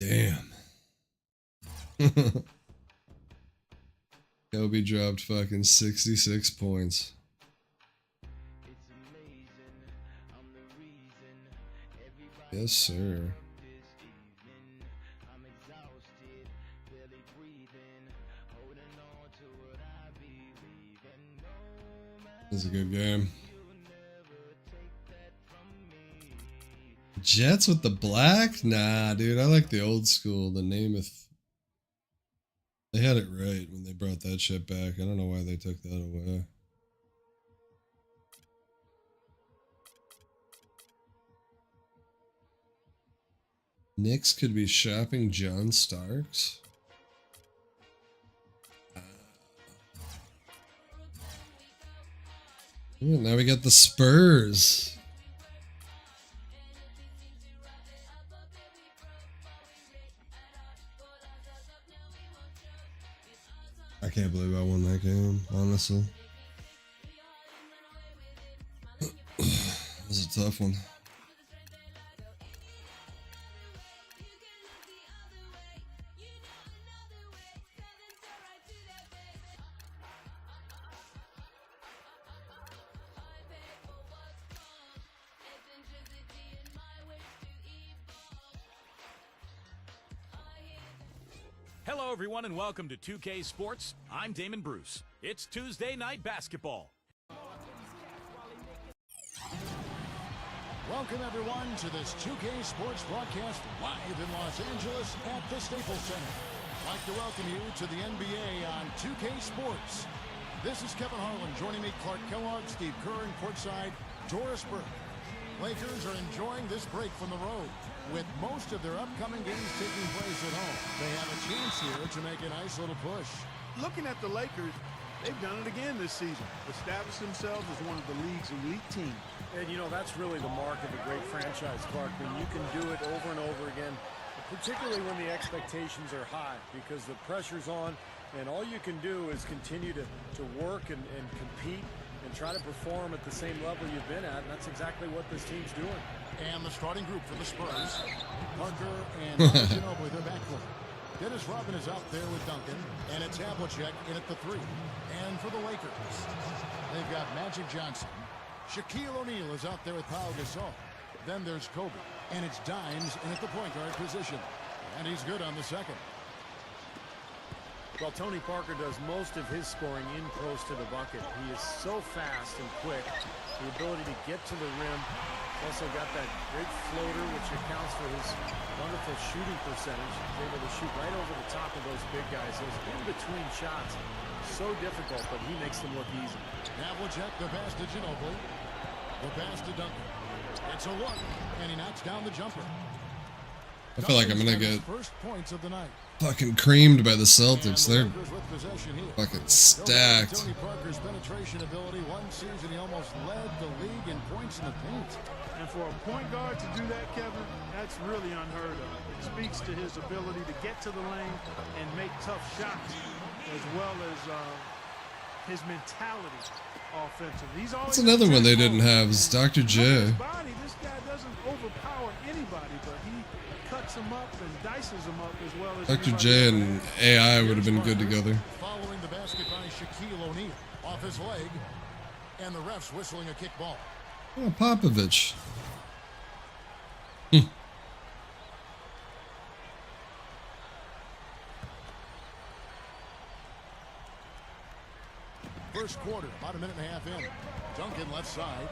Damn. Kobe dropped fucking 66 points. Yes, sir. This is a good game. Jets with the black? Nah, dude. I like the old school. The Namath. They had it right when they brought that shit back. I don't know why they took that away. Knicks could be shopping John Starks. Ooh, now we got the Spurs. I can't believe I won that game, honestly. This is a tough one. Hello, everyone, and welcome to 2K Sports. I'm Damon Bruce. It's Tuesday night basketball. Welcome, everyone, to this 2K Sports broadcast live in Los Angeles at the Staples Center. I'd like to welcome you to the NBA on 2K Sports. This is Kevin Harlan. Joining me, Clark Kellogg, Steve Kerr, and courtside, Doris Burke. Lakers are enjoying this break from the road, with most of their upcoming games taking place at home. They have a chance here to make a nice little push. Looking at the Lakers, they've done it again this season. Established themselves as one of the league's elite teams. And, you know, that's really the mark of a great franchise, Clark, when you can do it over and over again, particularly when the expectations are high, because the pressure's on, and all you can do is continue to work and compete and try to perform at the same level you've been at, and that's exactly what this team's doing. And the starting group for the Spurs, Parker and Ginobili, their backcourt. Dennis Rodman is out there with Duncan, and it's Havlicek in at the 3. And for the Lakers, they've got Magic Johnson. Shaquille O'Neal is out there with Pau Gasol. Then there's Kobe, and it's Dimes in at the point guard position. And he's good on the second. Well, Tony Parker does most of his scoring in close to the bucket. He is so fast and quick. The ability to get to the rim. He's also got that great floater, which accounts for his wonderful shooting percentage. He's able to shoot right over the top of those big guys. Those in-between shots, so difficult, but he makes them look easy. Havlicek, the pass to Ginobili. The pass to Duncan. It's a look, and he knocks down the jumper. I feel like I'm gonna get first points of the night. fucking creamed by the Celtics. They're fucking stacked. Tony Parker's penetration ability. One season, he almost led the league in points in the paint. And for a point guard to do that, Kevin, that's really unheard of. It speaks to his ability to get to the lane and make tough shots, as well as his mentality offensively. That's another one they didn't have is Dr. J. This guy doesn't overpower anybody, but he cuts them up and dices them up as well as Dr. J and AI would have been good together. Following the basket by Shaquille O'Neal off his leg, and the refs whistling a kick ball. Oh, Popovich. First quarter, about a minute and a half in. Duncan left side.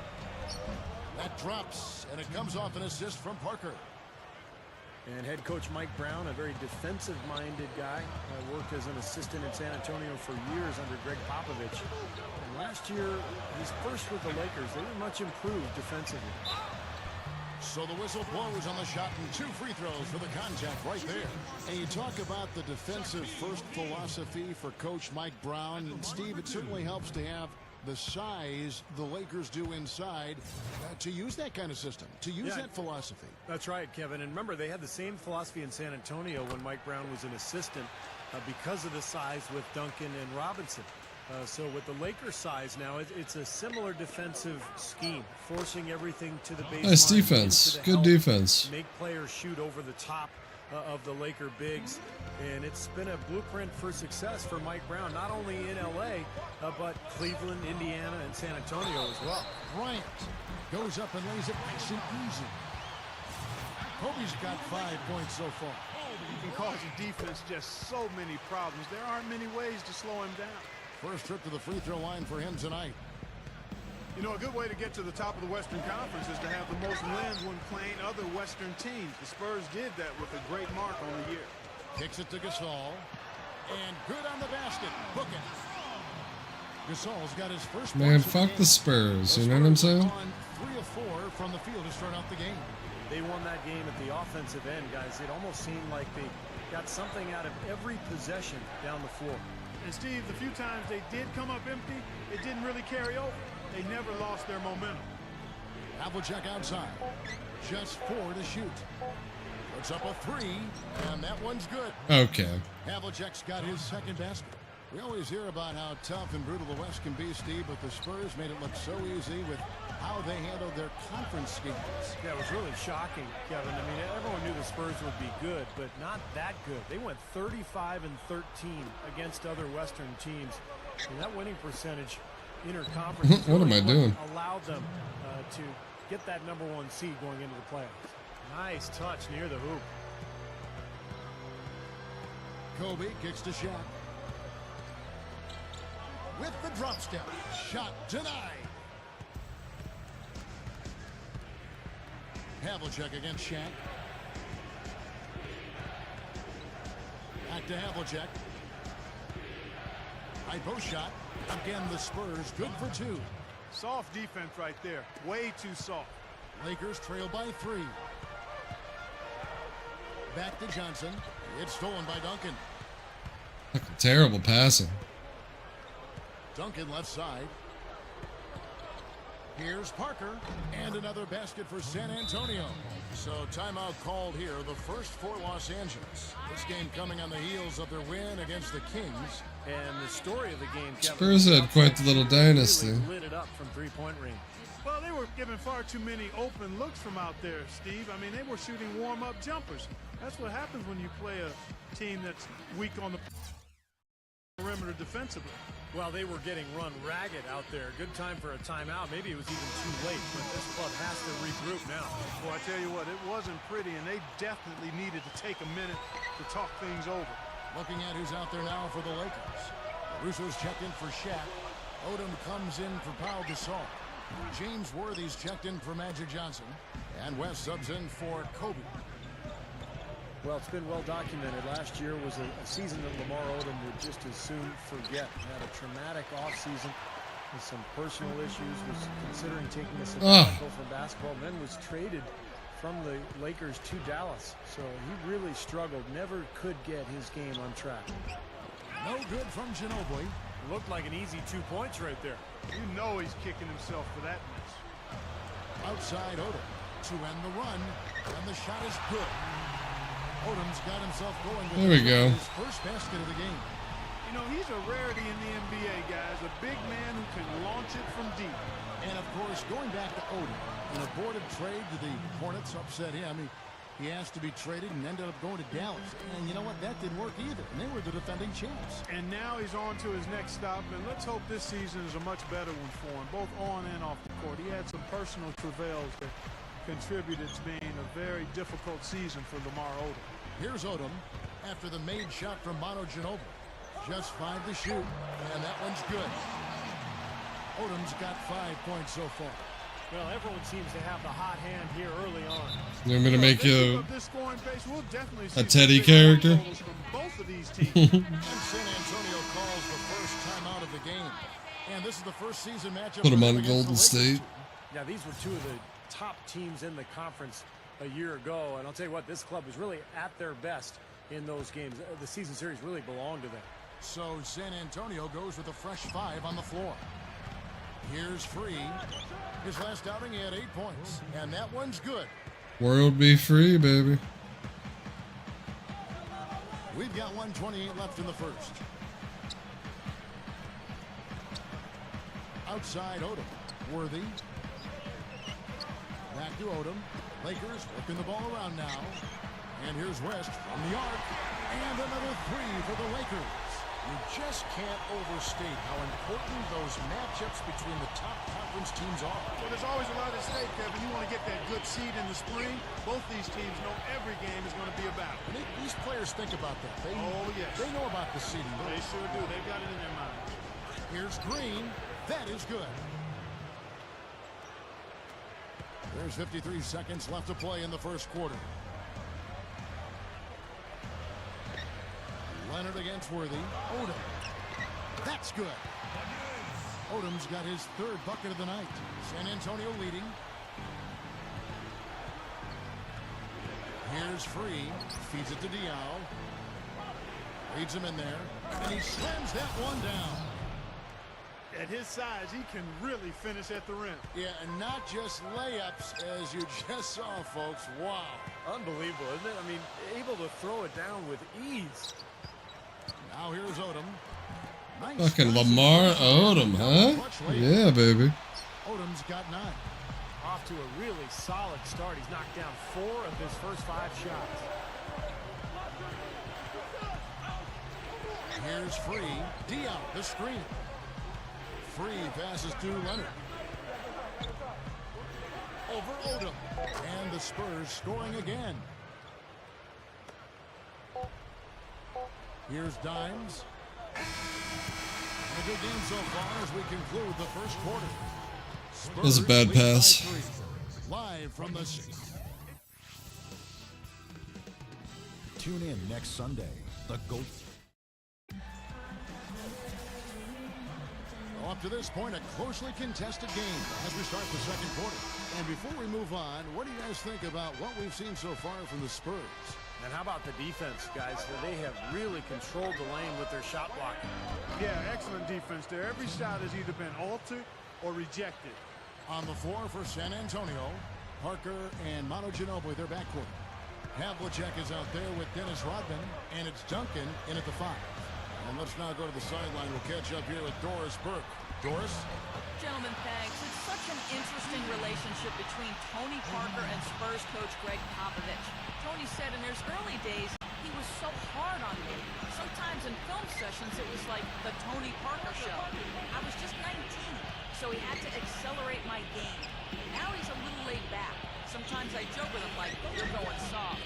That drops, and it comes off an assist from Parker. And head coach Mike Brown, a very defensive-minded guy, worked as an assistant in San Antonio for years under Greg Popovich. And last year, his first with the Lakers, they were much improved defensively. So the whistle blows on the shot, and 2 free throws for the contact right there. And you talk about the defensive first philosophy for Coach Mike Brown. And Steve, it certainly helps to have the size the Lakers do inside to use that kind of system, to use that philosophy. That's right, Kevin. And remember, they had the same philosophy in San Antonio when Mike Brown was an assistant because of the size with Duncan and Robinson. So with the Lakers size now, it's a similar defensive scheme, forcing everything to the baseline. Nice defense. Good defense. Make players shoot over the top of the Laker bigs. And it's been a blueprint for success for Mike Brown, not only in L.A., but Cleveland, Indiana, and San Antonio as well. Bryant goes up and lays it nice and easy. Kobe's got 5 points so far. He can cause the defense just so many problems. There aren't many ways to slow him down. First trip to the free throw line for him tonight. You know, a good way to get to the top of the Western Conference is to have the most wins when playing other Western teams. The Spurs did that with a great mark on the year. Kicks it to Gasol. And good on the basket. Book it. Gasol's got his first. Man, fuck the Spurs. You know what I'm saying? 3 of 4 from the field to start out the game. They won that game at the offensive end, guys. It almost seemed like they got something out of every possession down the floor. And Steve, the few times they did come up empty, it didn't really carry over. They never lost their momentum. Havlicek outside. Just 4 to shoot. Puts up a 3, and that one's good. Okay. Havlicek's got his second basket. We always hear about how tough and brutal the West can be, Steve, but the Spurs made it look so easy with how they handled their conference schemes. Yeah, it was really shocking, Kevin. I mean, everyone knew the Spurs would be good, but not that good. They went 35-13 against other Western teams, and that winning percentage interconference what am I doing? Allowed them to get that #1 seed going into the playoffs. Nice touch near the hoop. Kobe kicks to Shaq. With the drop step. Shot denied. Havlicek against Shaq. Back to Havlicek. High post shot. Again, the Spurs good for 2. Soft defense right there. Way too soft. Lakers trail by 3. Back to Johnson. It's stolen by Duncan. Terrible passing. Duncan left side. Here's Parker. And another basket for San Antonio. So timeout called here. The first for Los Angeles. This game coming on the heels of their win against the Kings. And the story of the game, Kevin, Spurs had quite the little dynasty. Really lit it up from 3-point range. Well, they were giving far too many open looks from out there, Steve. I mean, they were shooting warm-up jumpers. That's what happens when you play a team that's weak on the perimeter defensively. Well, they were getting run ragged out there. Good time for a timeout. Maybe it was even too late, but this club has to regroup now. Well, I tell you what, it wasn't pretty, and they definitely needed to take a minute to talk things over. Looking at who's out there now for the Lakers. Russo's checked in for Shaq. Odom comes in for Pau Gasol. James Worthy's checked in for Magic Johnson. And West subs in for Kobe. Well, it's been well documented. Last year was a season that Lamar Odom would just as soon forget. He had a traumatic offseason with some personal issues, was considering taking a sabbatical from basketball, and then was traded from the Lakers to Dallas. So he really struggled, never could get his game on track. No good from Ginobili. Looked like an easy 2 points right there. You know he's kicking himself for that miss. Outside Odom to end the run, and the shot is good. Odom's got himself going with There we go. his first basket of the game. You know, he's a rarity in the NBA, guys. A big man who can launch it from deep. And, of course, going back to Odom, an aborted trade to the Hornets upset him. He asked to be traded and ended up going to Dallas. And you know what? That didn't work either. And they were the defending champs. And now he's on to his next stop. And let's hope this season is a much better one for him, both on and off the court. He had some personal travails that contributed to being a very difficult season for Lamar Odom. Here's Odom after the made shot from Manu Ginobili. Just 5 to shoot, and that one's good. Odom's got 5 points so far. Well, everyone seems to have the hot hand here early on. You're going to make you we'll definitely a Teddy character? from both of these teams. And San Antonio calls the first timeout of the game. And this is the first season matchup. Put him on Golden State. Yeah, these were two of the top teams in the conference a year ago. And I'll tell you what, this club was really at their best in those games. The season series really belonged to them. So San Antonio goes with a fresh 5 on the floor. Here's Free. His last outing, he had 8 points. And that one's good. World be free, baby. We've got 1:28 left in the first. Outside Odom. Worthy. Back to Odom. Lakers working the ball around now. And here's West from the arc. And another 3 for the Lakers. You just can't overstate how important those matchups between the top conference teams are. Well, there's always a lot at stake, Kevin. You want to get that good seed in the spring. Both these teams know every game is going to be a battle. These players think about that. They know about the seeding. They sure do. They've got it in their minds. Here's Green. That is good. There's 53 seconds left to play in the first quarter. Leonard against Worthy. Odom. That's good. Odom's got his 3rd bucket of the night. San Antonio leading. Here's Free. Feeds it to Diallo. Leads him in there. And he slams that one down. At his size, he can really finish at the rim. Yeah, and not just layups, as you just saw, folks. Wow. Unbelievable, isn't it? I mean, able to throw it down with ease. Now here's Odom. Nice. Fucking Lamar Odom, huh? Yeah, baby. Odom's got 9. Off to a really solid start. He's knocked down 4 of his first 5 shots. Here's Free. Diallo, the screen. Free passes to Leonard. Over Odom. And the Spurs scoring again. Here's Dimes. A good game so far as we conclude the first quarter. That was a bad pass. Live from the... Tune in next Sunday. The GOAT. Well, up to this point, a closely contested game as we start the second quarter. And before we move on, what do you guys think about what we've seen so far from the Spurs? And how about the defense, guys? They have really controlled the lane with their shot blocking. Yeah, excellent defense there. Every shot has either been altered or rejected. On the floor for San Antonio, Parker and Manu Ginobili, their backcourt. Havlicek is out there with Dennis Rodman, and it's Duncan in at the 5. And let's now go to the sideline. We'll catch up here with Doris Burke. Doris? Gentlemen, thanks. It's such an interesting relationship between Tony Parker and Spurs coach Greg Popovich. Tony said in his early days, he was so hard on me. Sometimes in film sessions, it was like the Tony Parker show. I was just 19, so he had to accelerate my game. Now he's a little laid back. Sometimes I joke with him like, you're going soft.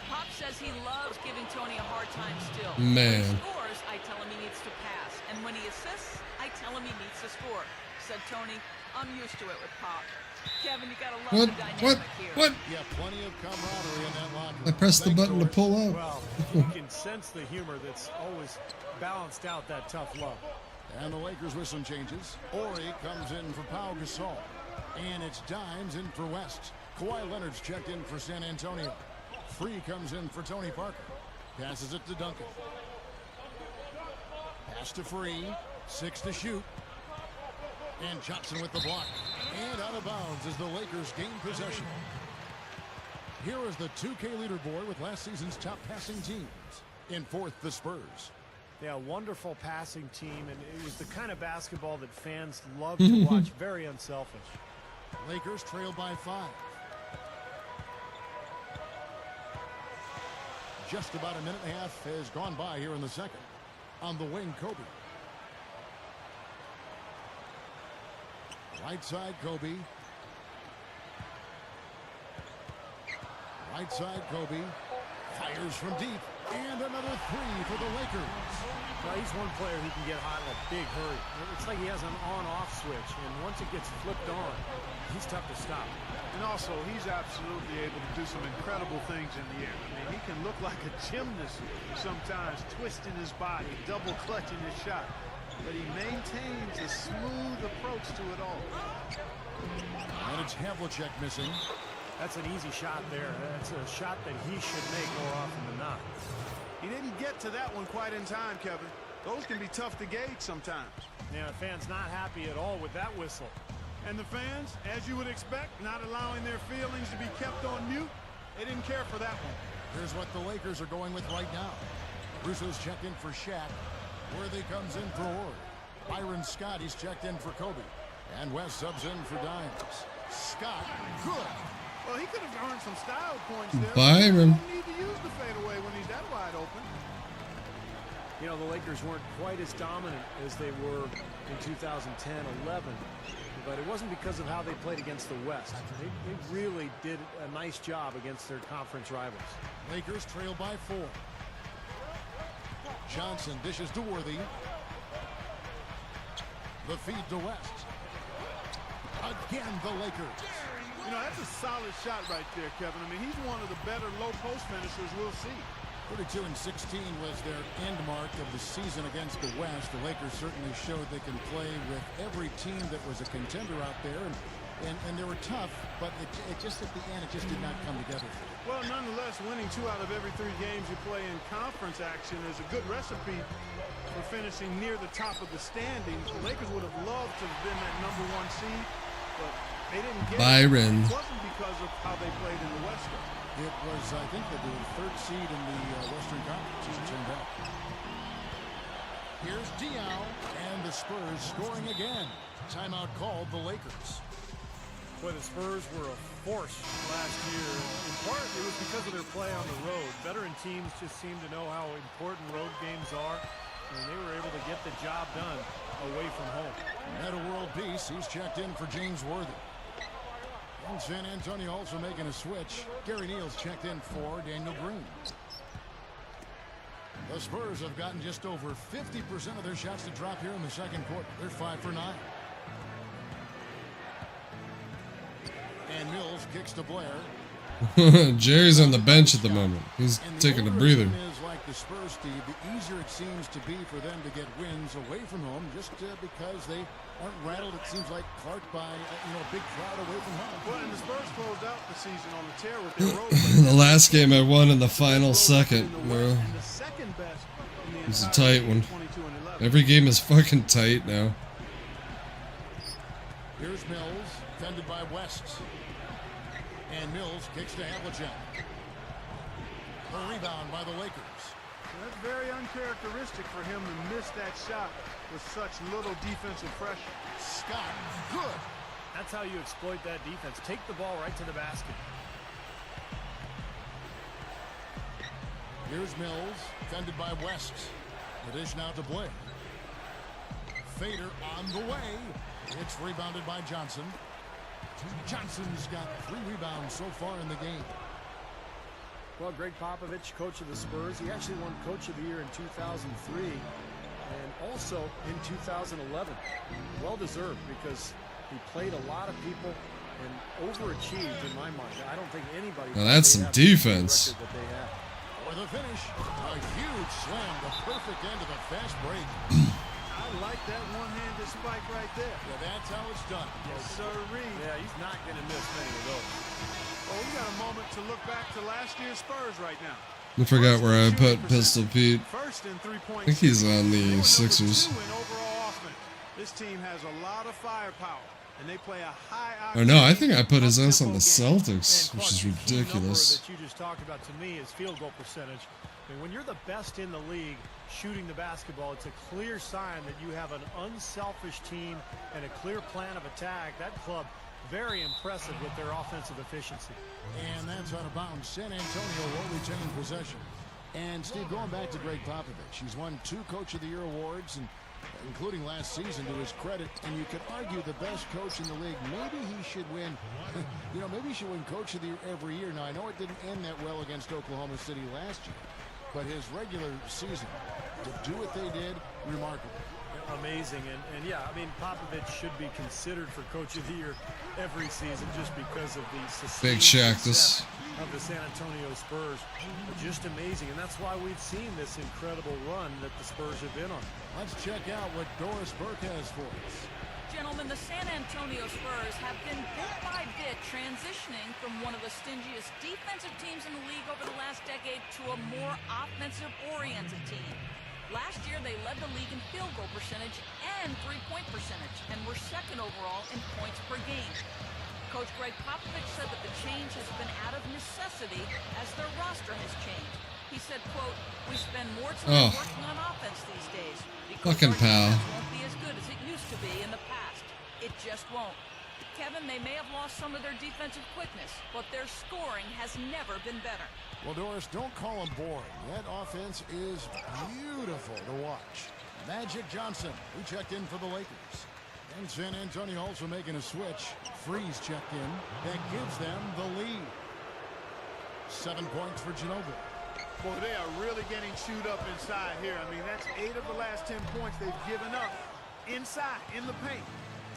Pop says he loves giving Tony a hard time still. Man. When he scores, I tell him he needs to pass. And when he assists, I tell him he needs to score. Said Tony, I'm used to it with Pop. Kevin, you gotta love the dynamic here. What? Yeah, plenty of camaraderie in that locker room. I pressed the button to pull up. Well, you can sense the humor that's always balanced out that tough love. And the Lakers with some changes. Ori comes in for Pau Gasol. And it's Dimes in for West. Kawhi Leonard's checked in for San Antonio. Free comes in for Tony Parker. Passes it to Duncan. Pass to Free. 6 to shoot. And Johnson with the block. And out of bounds as the Lakers gain possession. Here is the 2K leaderboard with last season's top passing teams. In fourth, the Spurs. Yeah, wonderful passing team, and it was the kind of basketball that fans love to watch. Very unselfish. Lakers trail by 5. Just about a minute and a half has gone by here in the second. On the wing, Kobe. Right side, Kobe. Right side, Kobe. Fires from deep. And another 3 for the Lakers. Well, he's one player who can get hot in a big hurry. It's like he has an on-off switch, and once it gets flipped on, he's tough to stop. And also, he's absolutely able to do some incredible things in the air. I mean, he can look like a gymnast sometimes, twisting his body, double clutching his shot. But he maintains a smooth approach to it all. And it's Havlicek missing. That's an easy shot there. That's a shot that he should make more often than not. He didn't get to that one quite in time, Kevin. Those can be tough to gauge sometimes. Yeah, the fans not happy at all with that whistle. And the fans, as you would expect, not allowing their feelings to be kept on mute. They didn't care for that one. Here's what the Lakers are going with right now. Russo's checked in for Shaq. Worthy comes in for Ord. Byron Scott, he's checked in for Kobe. And West subs in for Dimes. Scott, good. Well, he could have earned some style points there. Byron. Don't need to use the fadeaway when he's that wide open. You know, the Lakers weren't quite as dominant as they were in 2010-11, but it wasn't because of how they played against the West. They really did a nice job against their conference rivals. Lakers trail by 4. Johnson dishes to Worthy. The feed to West. Again, the Lakers. You know, that's a solid shot right there, Kevin. I mean, he's one of the better low-post finishers we'll see. 32-16 was their end mark of the season against the West. The Lakers certainly showed they can play with every team that was a contender out there, and they were tough, but it just at the end, it just did not come together. Well, nonetheless, winning 2 out of every 3 games you play in conference action is a good recipe for finishing near the top of the standings. The Lakers would have loved to have been that #1 seed, but they didn't get Byron. it. It wasn't because of how they played in the West. It was, I think, the 3rd seed in the Western Conference, as it turned out. Here's Diaw, and the Spurs scoring again. Timeout called the Lakers. Boy, the Spurs were a force last year. In part, it was because of their play on the road. Veteran teams just seem to know how important road games are, and they were able to get the job done away from home. Meta World Peace, he's checked in for James Worthy. And San Antonio also making a switch. Gary Neal's checked in for Daniel Green. The Spurs have gotten just over 50% of their shots to drop here in the second quarter. They're 5 for 9. And Mills kicks to Blair. Jerry's on the bench at the moment. He's taking a breather. Is like the Spurs, Steve, the easier it seems to be for them to get wins away from home, just because they aren't rattled, it seems like, Clark, by a big crowd away from home. Well, and the Spurs closed out the season on the tear with their road. The last game I won in the final second, bro. The second best in the It's a entire tight one. 22-11. Every game is fucking tight now. Here's Mills, defended by West. And Mills kicks to Havlicek. A rebound by the Lakers. That's very uncharacteristic for him to miss that shot with such little defensive pressure. Scott, good. That's how you exploit that defense. Take the ball right to the basket. Here's Mills, defended by West. The dish now to Blair. Fader on the way. It's rebounded by Johnson. Johnson's got 3 rebounds so far in the game. Well, Greg Popovich, coach of the Spurs, he actually won Coach of the Year in 2003 and also in 2011. Well-deserved because he played a lot of people and overachieved in my mind. I don't think anybody... Now that's some defense. For the finish, a huge slam, the perfect end of the fast break. I like that one-handed spike right there. Yeah, that's how it's done. Yes, sirree. Yeah, he's not going to miss many of those. Oh, we got a moment to look back to last year's Spurs right now. I forgot where I put Pistol Pete. First in three-point. I think he's on the Sixers. This team has a lot of firepower, and they play a high. Oh no, I think I put his ass on the Celtics, which is ridiculous. That you just talked about to me is field goal percentage. I mean, when you're the best in the league shooting the basketball, it's a clear sign that you have an unselfish team and a clear plan of attack. That club, very impressive with their offensive efficiency. And that's out of bounds. San Antonio will retain possession. And Steve, going back to Greg Popovich, he's won 2 Coach of the Year awards, and including last season, to his credit. And you could argue the best coach in the league. Maybe he should win. Maybe he should win Coach of the Year every year. Now I know it didn't end that well against Oklahoma City last year, but his regular season, to do what they did, remarkable. Amazing. And yeah, I mean, Popovich should be considered for Coach of the Year every season just because of the Big Shaq this of the San Antonio Spurs. Just amazing. And that's why we've seen this incredible run that the Spurs have been on. Let's check out what Doris Burke has for us. Gentlemen, the San Antonio Spurs have been bit by bit transitioning from one of the stingiest defensive teams in the league over the last decade to a more offensive-oriented team. Last year, they led the league in field goal percentage and three-point percentage, and were second overall in points per game. Coach Greg Popovich said that the change has been out of necessity as their roster has changed. He said, quote, "We spend more time working on offense these days because fucking our defense won't be as good as it used to be in the past. It just won't. Kevin, they may have lost some of their defensive quickness, but their scoring has never been better." Well, Doris, don't call them boring. That offense is beautiful to watch. Magic Johnson, who checked in for the Lakers. And San Antonio also making a switch. Freeze checked in. That gives them the lead. 7 points for Ginobili. Boy, they are really getting chewed up inside here. I mean, that's 8 of the last 10 points they've given up inside, in the paint.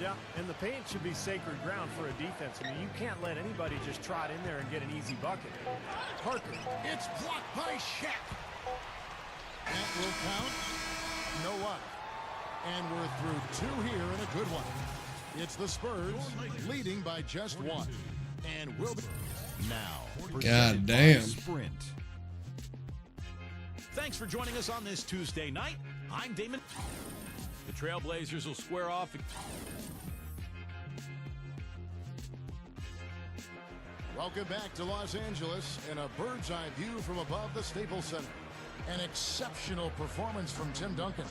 Yeah, and the paint should be sacred ground for a defense. I mean, you can't let anybody just trot in there and get an easy bucket. Parker, it's blocked by Shaq. That will count. No luck. And we're through 2 here and a good one. It's the Spurs leading by just 1. And we'll be now. God damn. Sprint. Thanks for joining us on this Tuesday night. I'm Damon. The Trailblazers will square off. Welcome back to Los Angeles and a bird's eye view from above the Staples Center. An exceptional performance from Tim Duncan.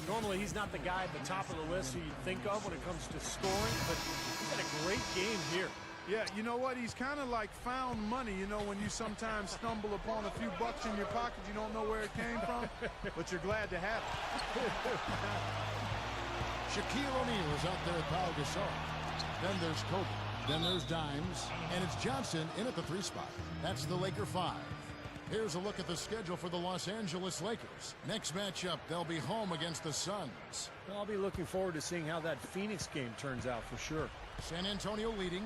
Normally, he's not the guy at the top of the list who you think of when it comes to scoring, but he's had a great game here. Yeah, you know what? He's kind of like found money, you know, when you sometimes stumble upon a few bucks in your pocket, you don't know where it came from, but you're glad to have it. Shaquille O'Neal is out there at Pau Gasol. Then there's Kobe. Then there's Dimes. And it's Johnson in at the 3 spot. That's the Laker 5. Here's a look at the schedule for the Los Angeles Lakers. Next matchup, they'll be home against the Suns. I'll be looking forward to seeing how that Phoenix game turns out for sure. San Antonio leading.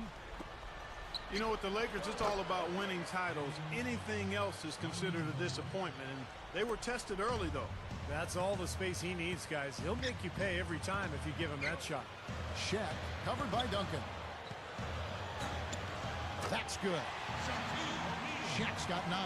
You know, with the Lakers, it's all about winning titles. Anything else is considered a disappointment, and they were tested early, though. That's all the space he needs, guys. He'll make you pay every time if you give him that shot. Shaq covered by Duncan. That's good. Shaq's got 9.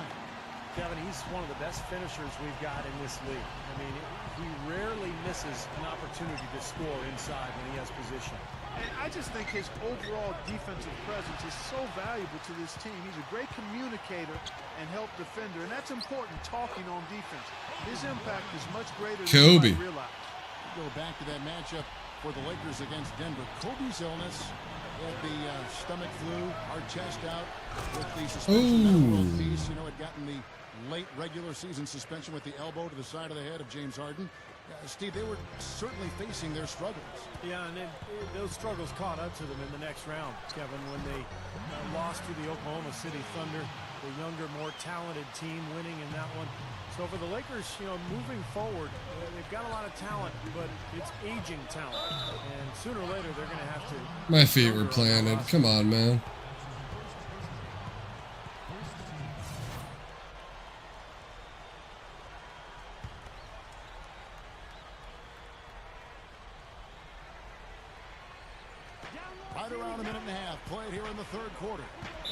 Kevin, he's one of the best finishers we've got in this league. I mean, he rarely misses an opportunity to score inside when he has position. And I just think his overall defensive presence is so valuable to this team. He's a great communicator and help defender, and that's important, talking on defense. His impact is much greater than Kobe. you might realize. We go back to that matchup for the Lakers against Denver. Kobe's illness, had the stomach flu, hard chest out with the suspension down the low piece. You know, had gotten the late regular season suspension with the elbow to the side of the head of James Harden. Steve, they were certainly facing their struggles. Yeah, and those struggles caught up to them in the next round, Kevin, when they lost to the Oklahoma City Thunder. the younger, more talented team winning in that one. So for the Lakers, you know, moving forward, they've got a lot of talent, but it's aging talent. And sooner or later, they're going to have to... My feet were planted. Come on, man. Right around a minute and a half played here in the third quarter.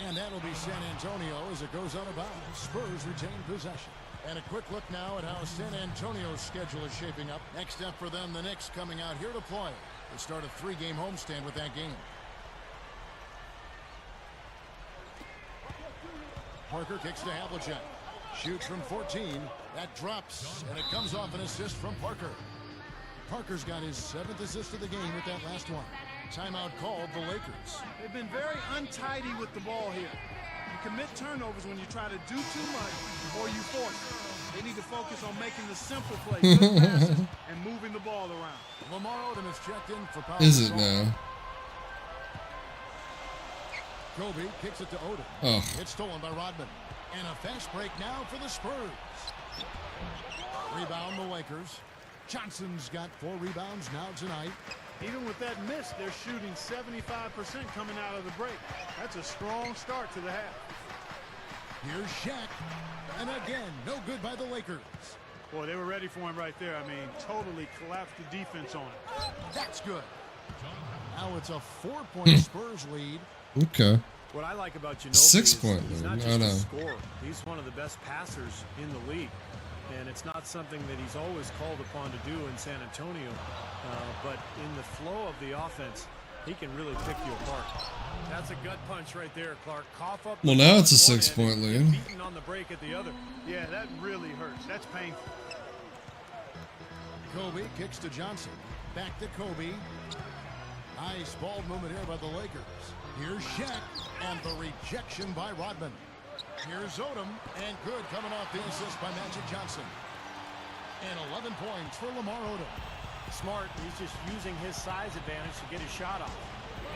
And that'll be San Antonio as it goes out of bounds. Spurs retain possession. And a quick look now at how San Antonio's schedule is shaping up. Next up for them, the Knicks coming out here to play. They start a 3-game homestand with that game. Parker kicks to Havlicek. Shoots from 14. That drops, and it comes off an assist from Parker. Parker's got his 7th assist of the game with that last one. Timeout called the Lakers. They've been very untidy with the ball here. You commit turnovers when you try to do too much or you force it. They need to focus on making the simple plays, good passes, and moving the ball around. Lamar Odom is checked in for power. Is it now? Kobe kicks it to Odom. Oh. It's stolen by Rodman. And a fast break now for the Spurs. Rebound the Lakers. Johnson's got 4 rebounds now tonight. Even with that miss, they're shooting 75% coming out of the break. That's a strong start to the half. Here's Shaq. And again, no good by the Lakers. Boy, they were ready for him right there. I mean, totally collapsed the defense on him. That's good. Now it's a 4-point Spurs lead. Okay. What I like about Ginobili 6-point is he's lead. not No, just no. a scorer. He's one of the best passers in the league. And it's not something that he's always called upon to do in San Antonio. But in the flow of the offense, he can really pick you apart. That's a gut punch right there, Clark. Cough up. Well, now it's a 6-point lead. Beaten on the break at the other. Yeah, that really hurts. That's painful. Kobe kicks to Johnson. Back to Kobe. Nice ball movement here by the Lakers. Here's Shaq. And the rejection by Rodman. Here's Odom, and good coming off the assist by Magic Johnson. And 11 points for Lamar Odom. Smart, he's just using his size advantage to get his shot off.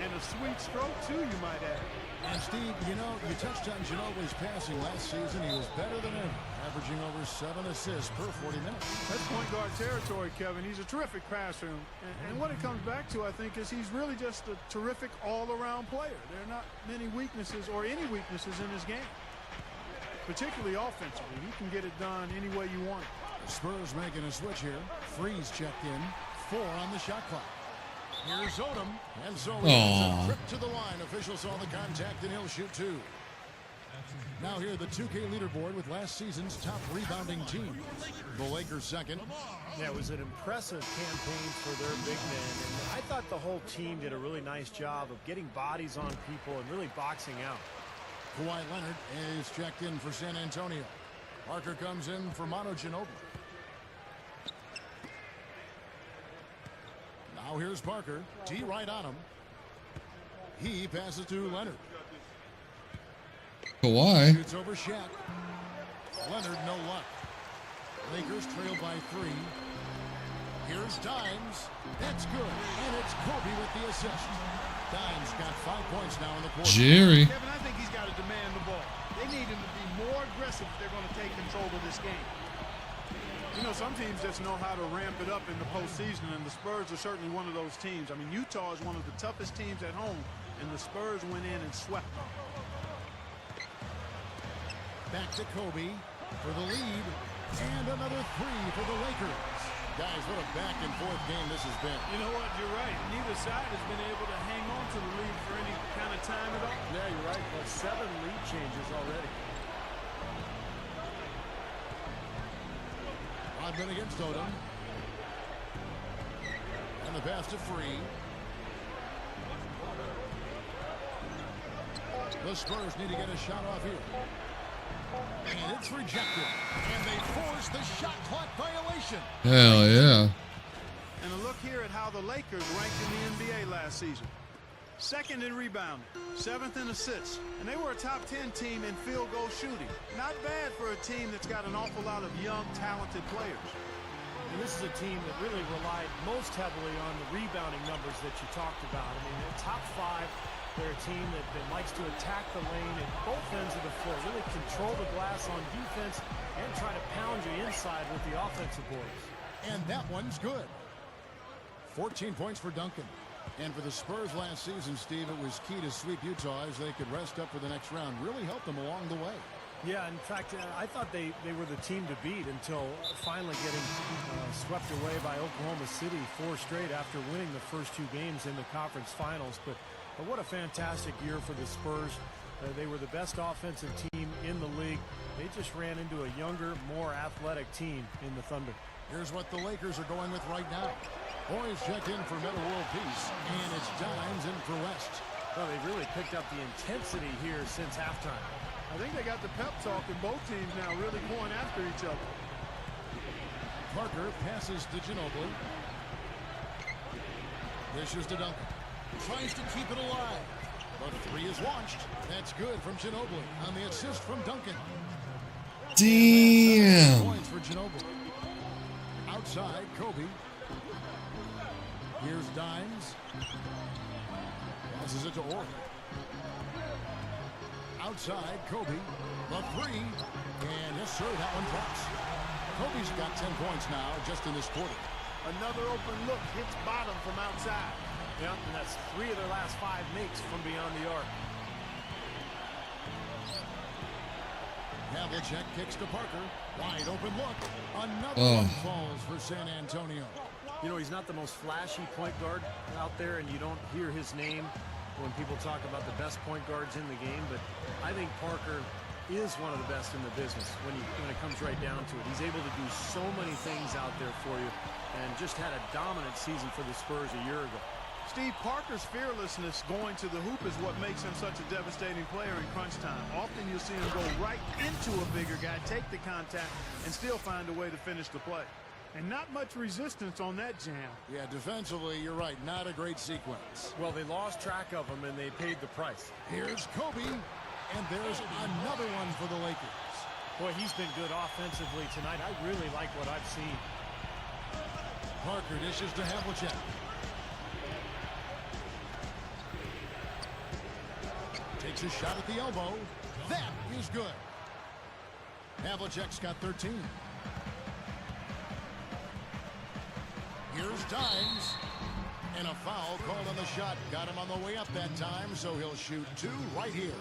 And a sweet stroke, too, you might add. And Steve, you know, you touched on Ginobili's passing last season. He was better than ever, averaging over 7 assists per 40 minutes. That's point guard territory, Kevin. He's a terrific passer. And what it comes back to, I think, is he's really just a terrific all-around player. There are not many weaknesses or any weaknesses in his game. Particularly offensively. He can get it done any way you want it. The Spurs making a switch here. Freeze checked in. 4 on the shot clock. Here's Odom. And so he has a trip to the line. Officials saw the contact and he'll shoot 2. Now here the 2K leaderboard with last season's top rebounding team. The Lakers second. Yeah, it was an impressive campaign for their big men. And I thought the whole team did a really nice job of getting bodies on people and really boxing out. Kawhi Leonard is checked in for San Antonio. Parker comes in for Manu Ginobili. Now here's Parker. D right on him. He passes to Leonard. Kawhi. Shoots over Shaq. Leonard, no luck. Lakers trail by 3. Here's Dimes. That's good. And it's Kobe with the assist. Dimes got 5 points now in the quarter. Jerry. Kevin, I think he's got to demand the ball. They need him to be more aggressive if they're going to take control of this game. You know, some teams just know how to ramp it up in the postseason, and the Spurs are certainly one of those teams. I mean, Utah is one of the toughest teams at home, and the Spurs went in and swept them. Back to Kobe for the lead. And another 3 for the Lakers. Guys, what a back-and-forth game this has been. You know what? You're right. Neither side has been able to hang on to the lead for any kind of time at all. Yeah, you're right. But 7 lead changes already. Rodman against Odom. And the pass to Free. The Spurs need to get a shot off here. And it's rejected. And they force the shot clock violation. Hell yeah. And a look here at how the Lakers ranked in the NBA last season. 2nd in rebounding, 7th in assists, and they were a top 10 team in field goal shooting. Not bad for a team that's got an awful lot of young, talented players. And this is a team that really relied most heavily on the rebounding numbers that you talked about. I mean, they're top 5 They're a team that likes to attack the lane at both ends of the floor, really control the glass on defense and try to pound you inside with the offensive boards. And that one's good. 14 points for Duncan. And for the Spurs last season, Steve, it was key to sweep Utah as they could rest up for the next round. Really helped them along the way. Yeah, in fact, I thought they were the team to beat until finally getting swept away by Oklahoma City 4 straight after winning the first 2 games in the conference finals. But what a fantastic year for the Spurs. They were the best offensive team in the league. They just ran into a younger, more athletic team in the Thunder. Here's what the Lakers are going with right now. Boys checked in for Metta World Peace, and it's Dimes in for West. Well, they've really picked up the intensity here since halftime. I think they got the pep talk in both teams now, really going after each other. Parker passes to Ginobili. Dishes to Duncan. Tries to keep it alive. But 3 is launched. That's good from Ginobili on the assist from Duncan. Damn. Points for Ginobili. Outside, Kobe. Here's Dimes. Passes it to Orr. Outside, Kobe. The 3. And yes, sir, that one drops. Kobe's got 10 points now just in this quarter. Another open look, hits bottom from outside. Yeah, and that's 3 of their last 5 makes from beyond the arc. Havlicek kicks to Parker. Wide open look. Another one falls for San Antonio. You know, he's not the most flashy point guard out there, and you don't hear his name when people talk about the best point guards in the game, but I think Parker is one of the best in the business when it comes right down to it. He's able to do so many things out there for you, and just had a dominant season for the Spurs a year ago. Steve, Parker's fearlessness going to the hoop is what makes him such a devastating player in crunch time. Often you'll see him go right into a bigger guy, take the contact, and still find a way to finish the play. And not much resistance on that jam. Yeah, defensively, you're right. Not a great sequence. Well, they lost track of him, and they paid the price. Here's Kobe, and there's another one for the Lakers. Boy, he's been good offensively tonight. I really like what I've seen. Parker dishes to Havlicek. Takes a shot at the elbow. That is good. Havlicek's got 13. Here's Dimes. And a foul called on the shot. Got him on the way up that time, so he'll shoot 2 right here.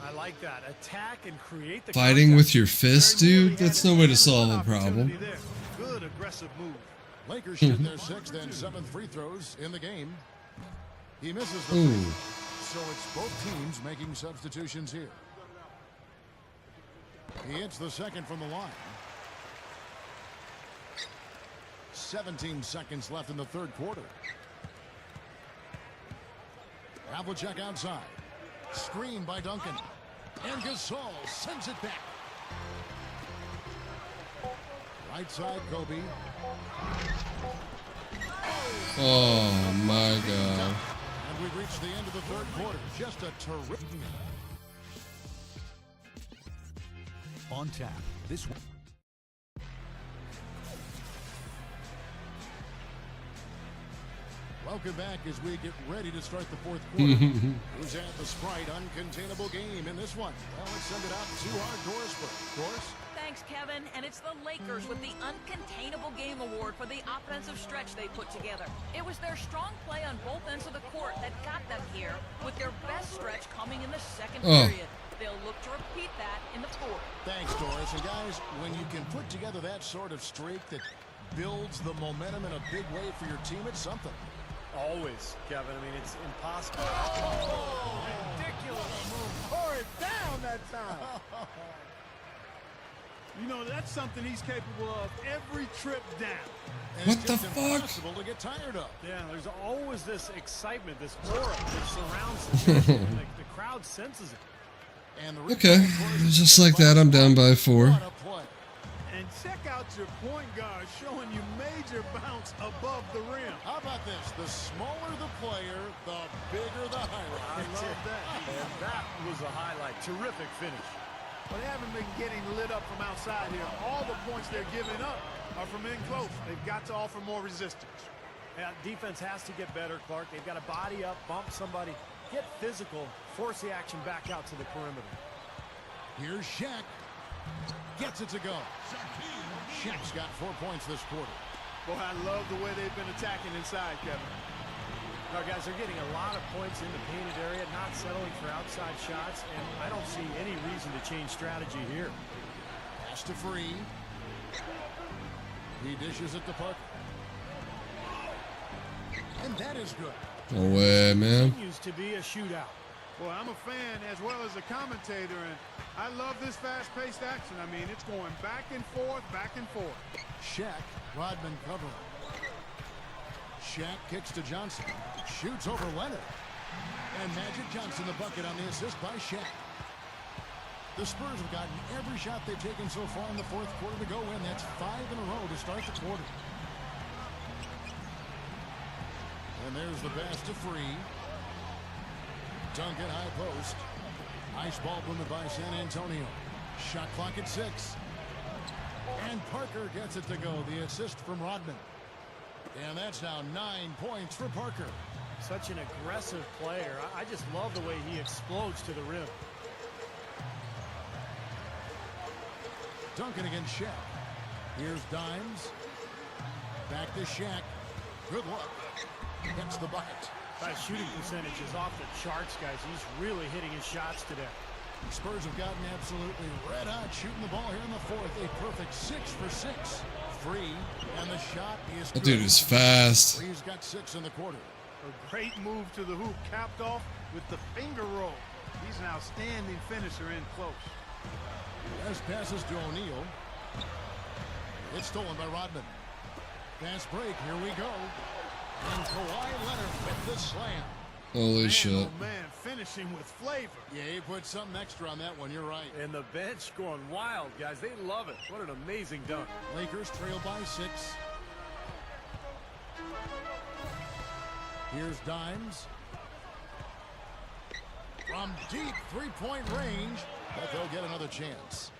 I like that. Attack and create the Fighting contact. with your fist, dude? That's no way to solve a problem. Good aggressive move. Lakers shoot their 6th and 7th free throws in the game. He misses the Ooh. so it's both teams making substitutions here. He hits the 2nd from the line. 17 seconds left in the 3rd quarter. Havlicek outside. Screen by Duncan. And Gasol sends it back. Right side, Kobe. Oh, my God. And we've reached the end of the 3rd quarter. Just a terrific. On tap this one. Welcome back as we get ready to start the 4th quarter. Who's at the Sprite uncontainable game in this one? Well, let's send it out to our Doris first. Doris? Thanks, Kevin. And it's the Lakers with the Uncontainable Game Award for the offensive stretch they put together. It was their strong play on both ends of the court that got them here, with their best stretch coming in the 2nd period. They'll look to repeat that in the 4th. Thanks, Doris. And guys, when you can put together that sort of streak that builds the momentum in a big way for your team, it's something. Always, Kevin. I mean, it's impossible. Oh, ridiculous move. Pour it down that time. You know, that's something he's capable of every trip down. And What it's the just fuck? impossible to get tired of. Yeah, there's always this excitement, this aura that surrounds it. And the crowd senses it. And the Okay. Just like that, I'm down by 4. What a play. And check out your point guard showing you major bounce above the rim. How about this? The smaller the player, the bigger the highlight. I love that. And that was a highlight. Terrific finish. But they haven't been getting lit up from outside here. All the points they're giving up are from in close. They've got to offer more resistance. Yeah, defense has to get better, Clark. They've got to body up, bump somebody, get physical, force the action back out to the perimeter. Here's Shaq. Gets it to go. Shaq's got 4 points this quarter. Boy, I love the way they've been attacking inside, Kevin. Now, guys, they're getting a lot of points in the painted area, not settling for outside shots, and I don't see any reason to change strategy here. Pass to Free. He dishes it to Parker. And that is good. No way, man. Continues to be a shootout. Well, I'm a fan as well as a commentator, and I love this fast-paced action. I mean, it's going back and forth, back and forth. Shaq, Rodman covering. Shaq kicks to Johnson. Shoots over Leonard. And Magic Johnson the bucket on the assist by Shaq. The Spurs have gotten every shot they've taken so far in the fourth quarter to go in. That's 5 in a row to start the quarter. And there's the pass to Free. Duncan high post. Nice ball movement by San Antonio. Shot clock at 6. And Parker gets it to go. The assist from Rodman. And that's now 9 points for Parker. Such an aggressive player. I just love the way he explodes to the rim. Duncan against Shaq. Here's Dimes. Back to Shaq. Good luck. Gets the bucket. That shooting percentage is off the charts, guys. He's really hitting his shots today. The Spurs have gotten absolutely red hot shooting the ball here in the fourth. A perfect 6 for 6. Free, and the shot is That dude is fast. Free's got 6 in the quarter. A great move to the hoop, capped off with the finger roll. He's an outstanding finisher in close. As passes to O'Neal. It's stolen by Rodman. Fast break, here we go. And Kawhi Leonard with the slam. Holy man, shit. Oh man, finishing with flavor. Yeah, he put something extra on that one, you're right. And the bench going wild, guys. They love it. What an amazing dunk. Lakers trail by 6. Here's Dimes. From deep three-point range, but they'll get another chance.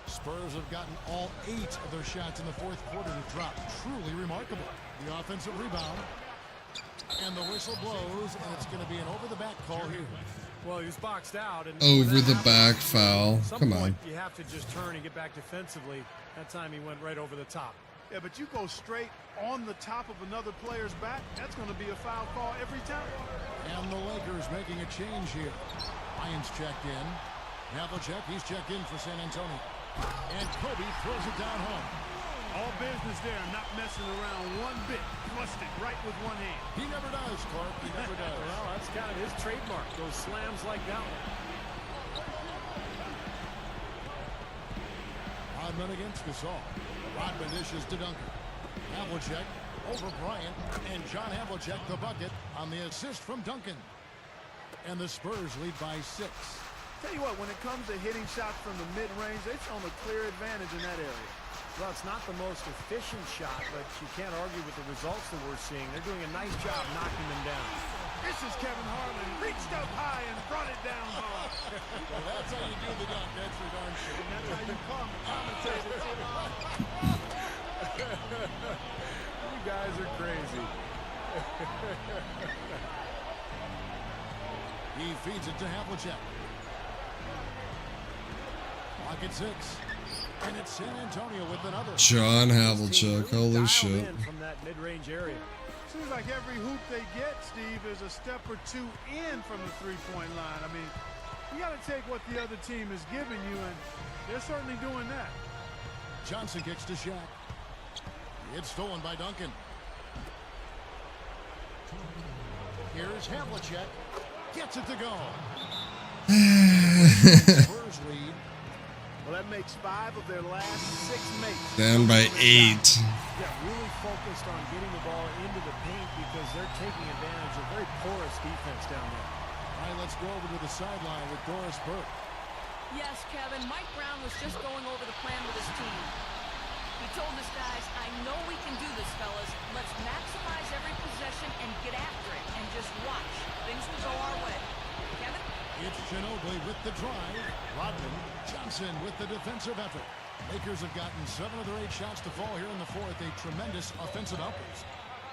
Spurs have gotten all 8 of their shots in the fourth quarter to drop. Truly remarkable. The offensive rebound. And the whistle blows, and it's going to be an over-the-back call here. Well, he was boxed out. And Over the back foul. Come on. You have to just turn and get back defensively. That time he went right over the top. Yeah, but you go straight on the top of another player's back, that's going to be a foul call every time. And the Lakers making a change here. Lyons checked in. Havlicek, he's checked in for San Antonio. And Kobe throws it down home. All business there, not messing around one bit. Flushed it right with one hand. He never does, Clark. He never does. Well, that's kind of his trademark, those slams like that one. Rodman against Gasol. Rodman dishes to Duncan. Havlicek over Bryant. And John Havlicek the bucket on the assist from Duncan. And the Spurs lead by 6. Tell you what, when it comes to hitting shots from the mid-range, they've shown a clear advantage in that area. Well, it's not the most efficient shot, but you can't argue with the results that we're seeing. They're doing a nice job knocking them down. This is Kevin Harlan. Reached up high and brought it down hard. Well, that's how you do the dunk. That's for darn sure. And that's how you come commentators. You guys are crazy. He feeds it to Havlicek. Pocket 6. And it's San Antonio with another. John Havlicek, holy shit. From that mid-range area. Seems like every hoop they get, Steve, is a step or two in from the three-point line. I mean, you got to take what the other team is giving you, and they're certainly doing that. Johnson kicks to Shaq. It's stolen by Duncan. Here's Havlicek. Gets it to go. Spurs lead. Well, that makes 5 of their last 6 mates. Down by 8. Yeah, really focused on getting the ball into the paint because they're taking advantage of very porous defense down there. All right, let's go over to the sideline with Doris Burke. Yes, Kevin, Mike Brown was just going over the plan with his team. He told us guys, I know we can do this, fellas. Let's maximize every possession and get after it and just watch. Things will go our way. Kevin? It's Ginobili with the drive. Rodman, Johnson with the defensive effort. Lakers have gotten 7 of their 8 shots to fall here in the fourth. A tremendous offensive outburst.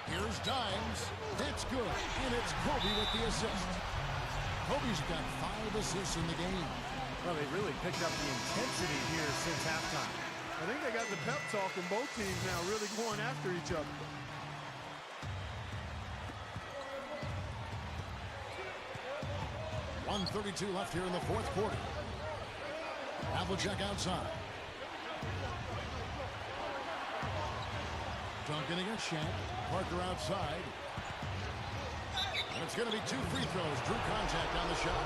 Here's Dimes. That's good. And it's Kobe with the assist. Kobe's got 5 assists in the game. Well, they really picked up the intensity here since halftime. I think they got the pep talk from both teams now, really going after each other. .132 left here in the fourth quarter. Havlicek outside. Duncan against Shaq. Parker outside. And it's going to be 2 free throws. Drew contact on the shot.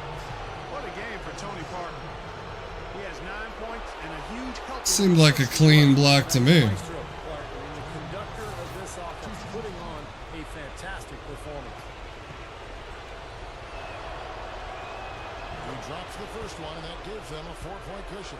What a game for Tony Parker. He has 9 points and a huge help. Seemed like a clean block to me. The conductor of this offense putting on a fantastic performance. He drops the first one, and that gives them a 4-point cushion.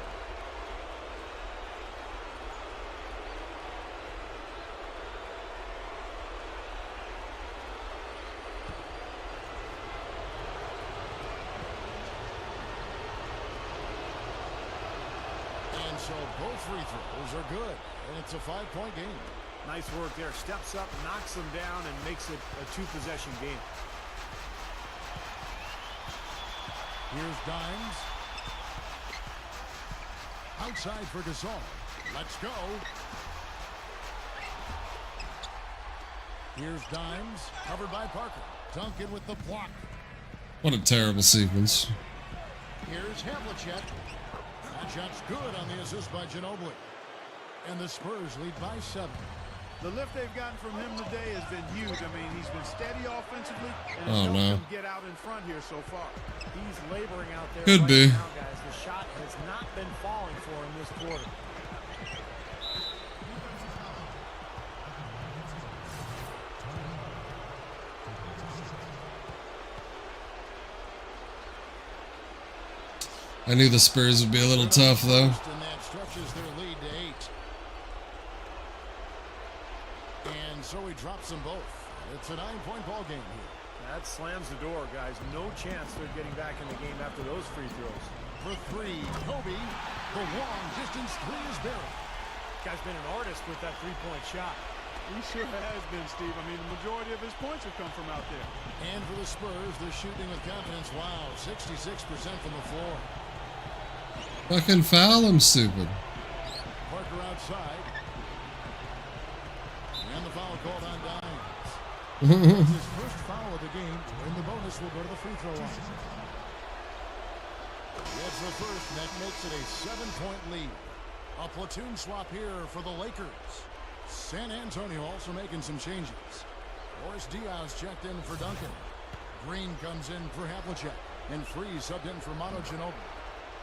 And so both free throws are good, and it's a 5-point game. Nice work there. Steps up, knocks them down, and makes it a 2-possession game. Here's Dimes. Outside for Gasol. Let's go. Here's Dimes. Covered by Parker. Duncan with the block. What a terrible sequence. Here's Havlicek. That shot's good on the assist by Ginobili. And the Spurs lead by 7. The lift they've gotten from him today has been huge. I mean, he's been steady offensively and Oh, helped no. them get out in front here so far. He's laboring out there. Could right be. now, guys. The shot has not been falling for him this quarter. I knew the Spurs would be a little tough, though. And that stretches their lead to 8. And so he drops them both. It's a 9-point ball game here. That slams the door, guys. No chance they're getting back in the game after those free throws. For 3, Kobe. The long distance 3 is buried. Guy's been an artist with that 3-point shot. He sure has been, Steve. I mean, the majority of his points have come from out there. And for the Spurs, they're shooting with confidence. Wow, 66% from the floor. Fucking foul him, stupid. Parker outside. And the foul called on Dimes. It's his first foul of the game, and the bonus will go to the free throw line. It's the first, and that makes it a 7-point lead. A platoon swap here for the Lakers. San Antonio also making some changes. Boris Diaz checked in for Duncan. Green comes in for Havlicek. And Freeze subbed in for Manu Ginobili.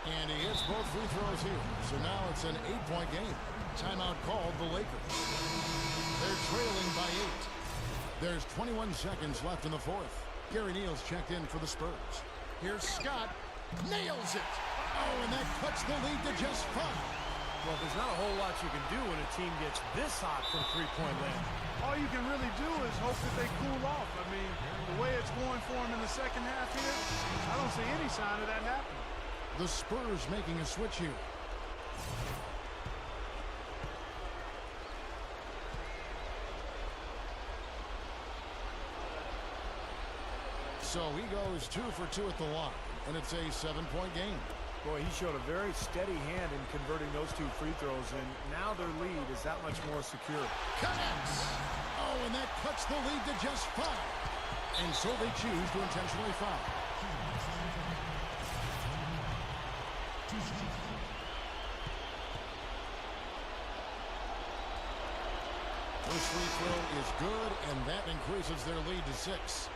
And he hits both free throws here. So now it's an 8-point game. Timeout called the Lakers. They're trailing by 8. There's 21 seconds left in the fourth. Gary Neal's checked in for the Spurs. Here's Scott. Nails it. Oh, and that cuts the lead to just 5. Well, there's not a whole lot you can do when a team gets this hot from three-point land. All you can really do is hope that they cool off. I mean, the way it's going for them in the second half here, I don't see any sign of that happening. The Spurs making a switch here. So he goes 2 for 2 at the line, and it's a 7-point game. Boy, he showed a very steady hand in converting those 2 free throws, and now their lead is that much more secure. Connects! Oh, and that cuts the lead to just 5. And so they choose to intentionally foul. This free throw is good, and that increases their lead to 6.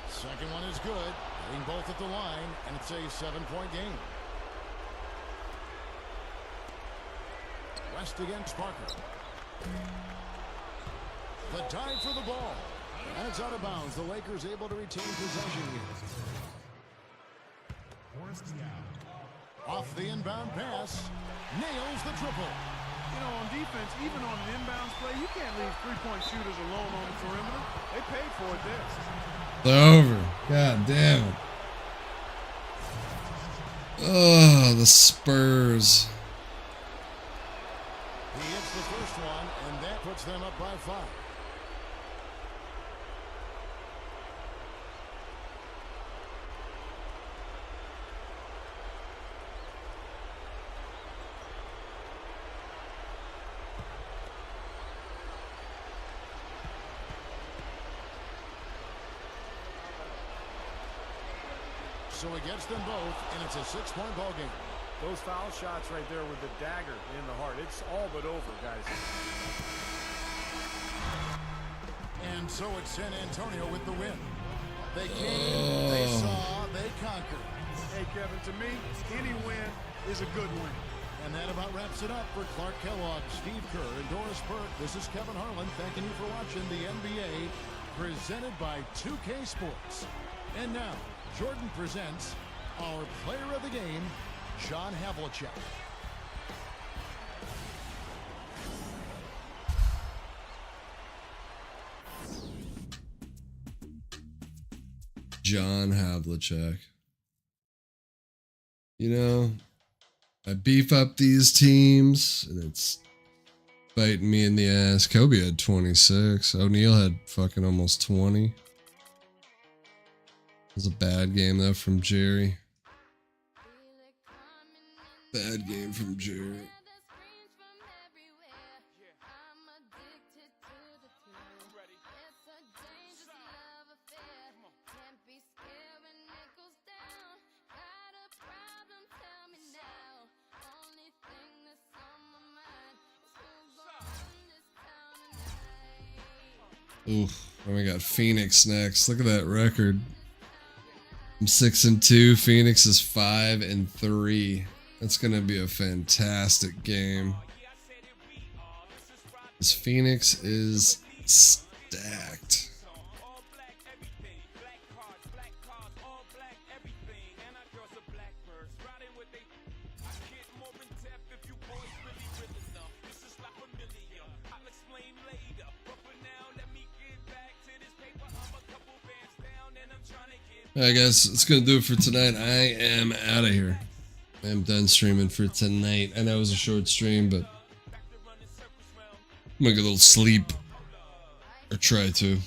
Second one is good. Hitting both at the line, and it's a 7-point game. West against Parker. The dive for the ball. And it's out of bounds. The Lakers able to retain possession here. Off the inbound pass. Nails the triple. You know, on defense, even on an inbounds play, you can't leave three-point shooters alone on the perimeter. They paid for it there. Over. God damn it. Oh, the Spurs. He hits the first one, and that puts them up by 5. So he gets them both, and it's a 6-point ball game. Those foul shots right there with the dagger in the heart. It's all but over, guys. And so it's San Antonio with the win. They came, they saw, they conquered. Hey, Kevin, to me, any win is a good win. And that about wraps it up for Clark Kellogg, Steve Kerr, and Doris Burke. This is Kevin Harlan thanking you for watching the NBA presented by 2K Sports. And now, Jordan presents our player of the game, John Havlicek. John Havlicek. You know, I beef up these teams, and it's biting me in the ass. Kobe had 26. O'Neal had fucking almost 20. It was a bad game, though, from Jerry. Bad game from Jerry. Oof. And we got Phoenix next. Look at that record. I'm 6-2. Phoenix is 5-3. That's gonna be a fantastic game. This Phoenix is stacked. Alright guys, that's gonna do it for tonight. I am out of here. I am done streaming for tonight. I know it was a short stream, but I'm gonna get a little sleep. Or try to.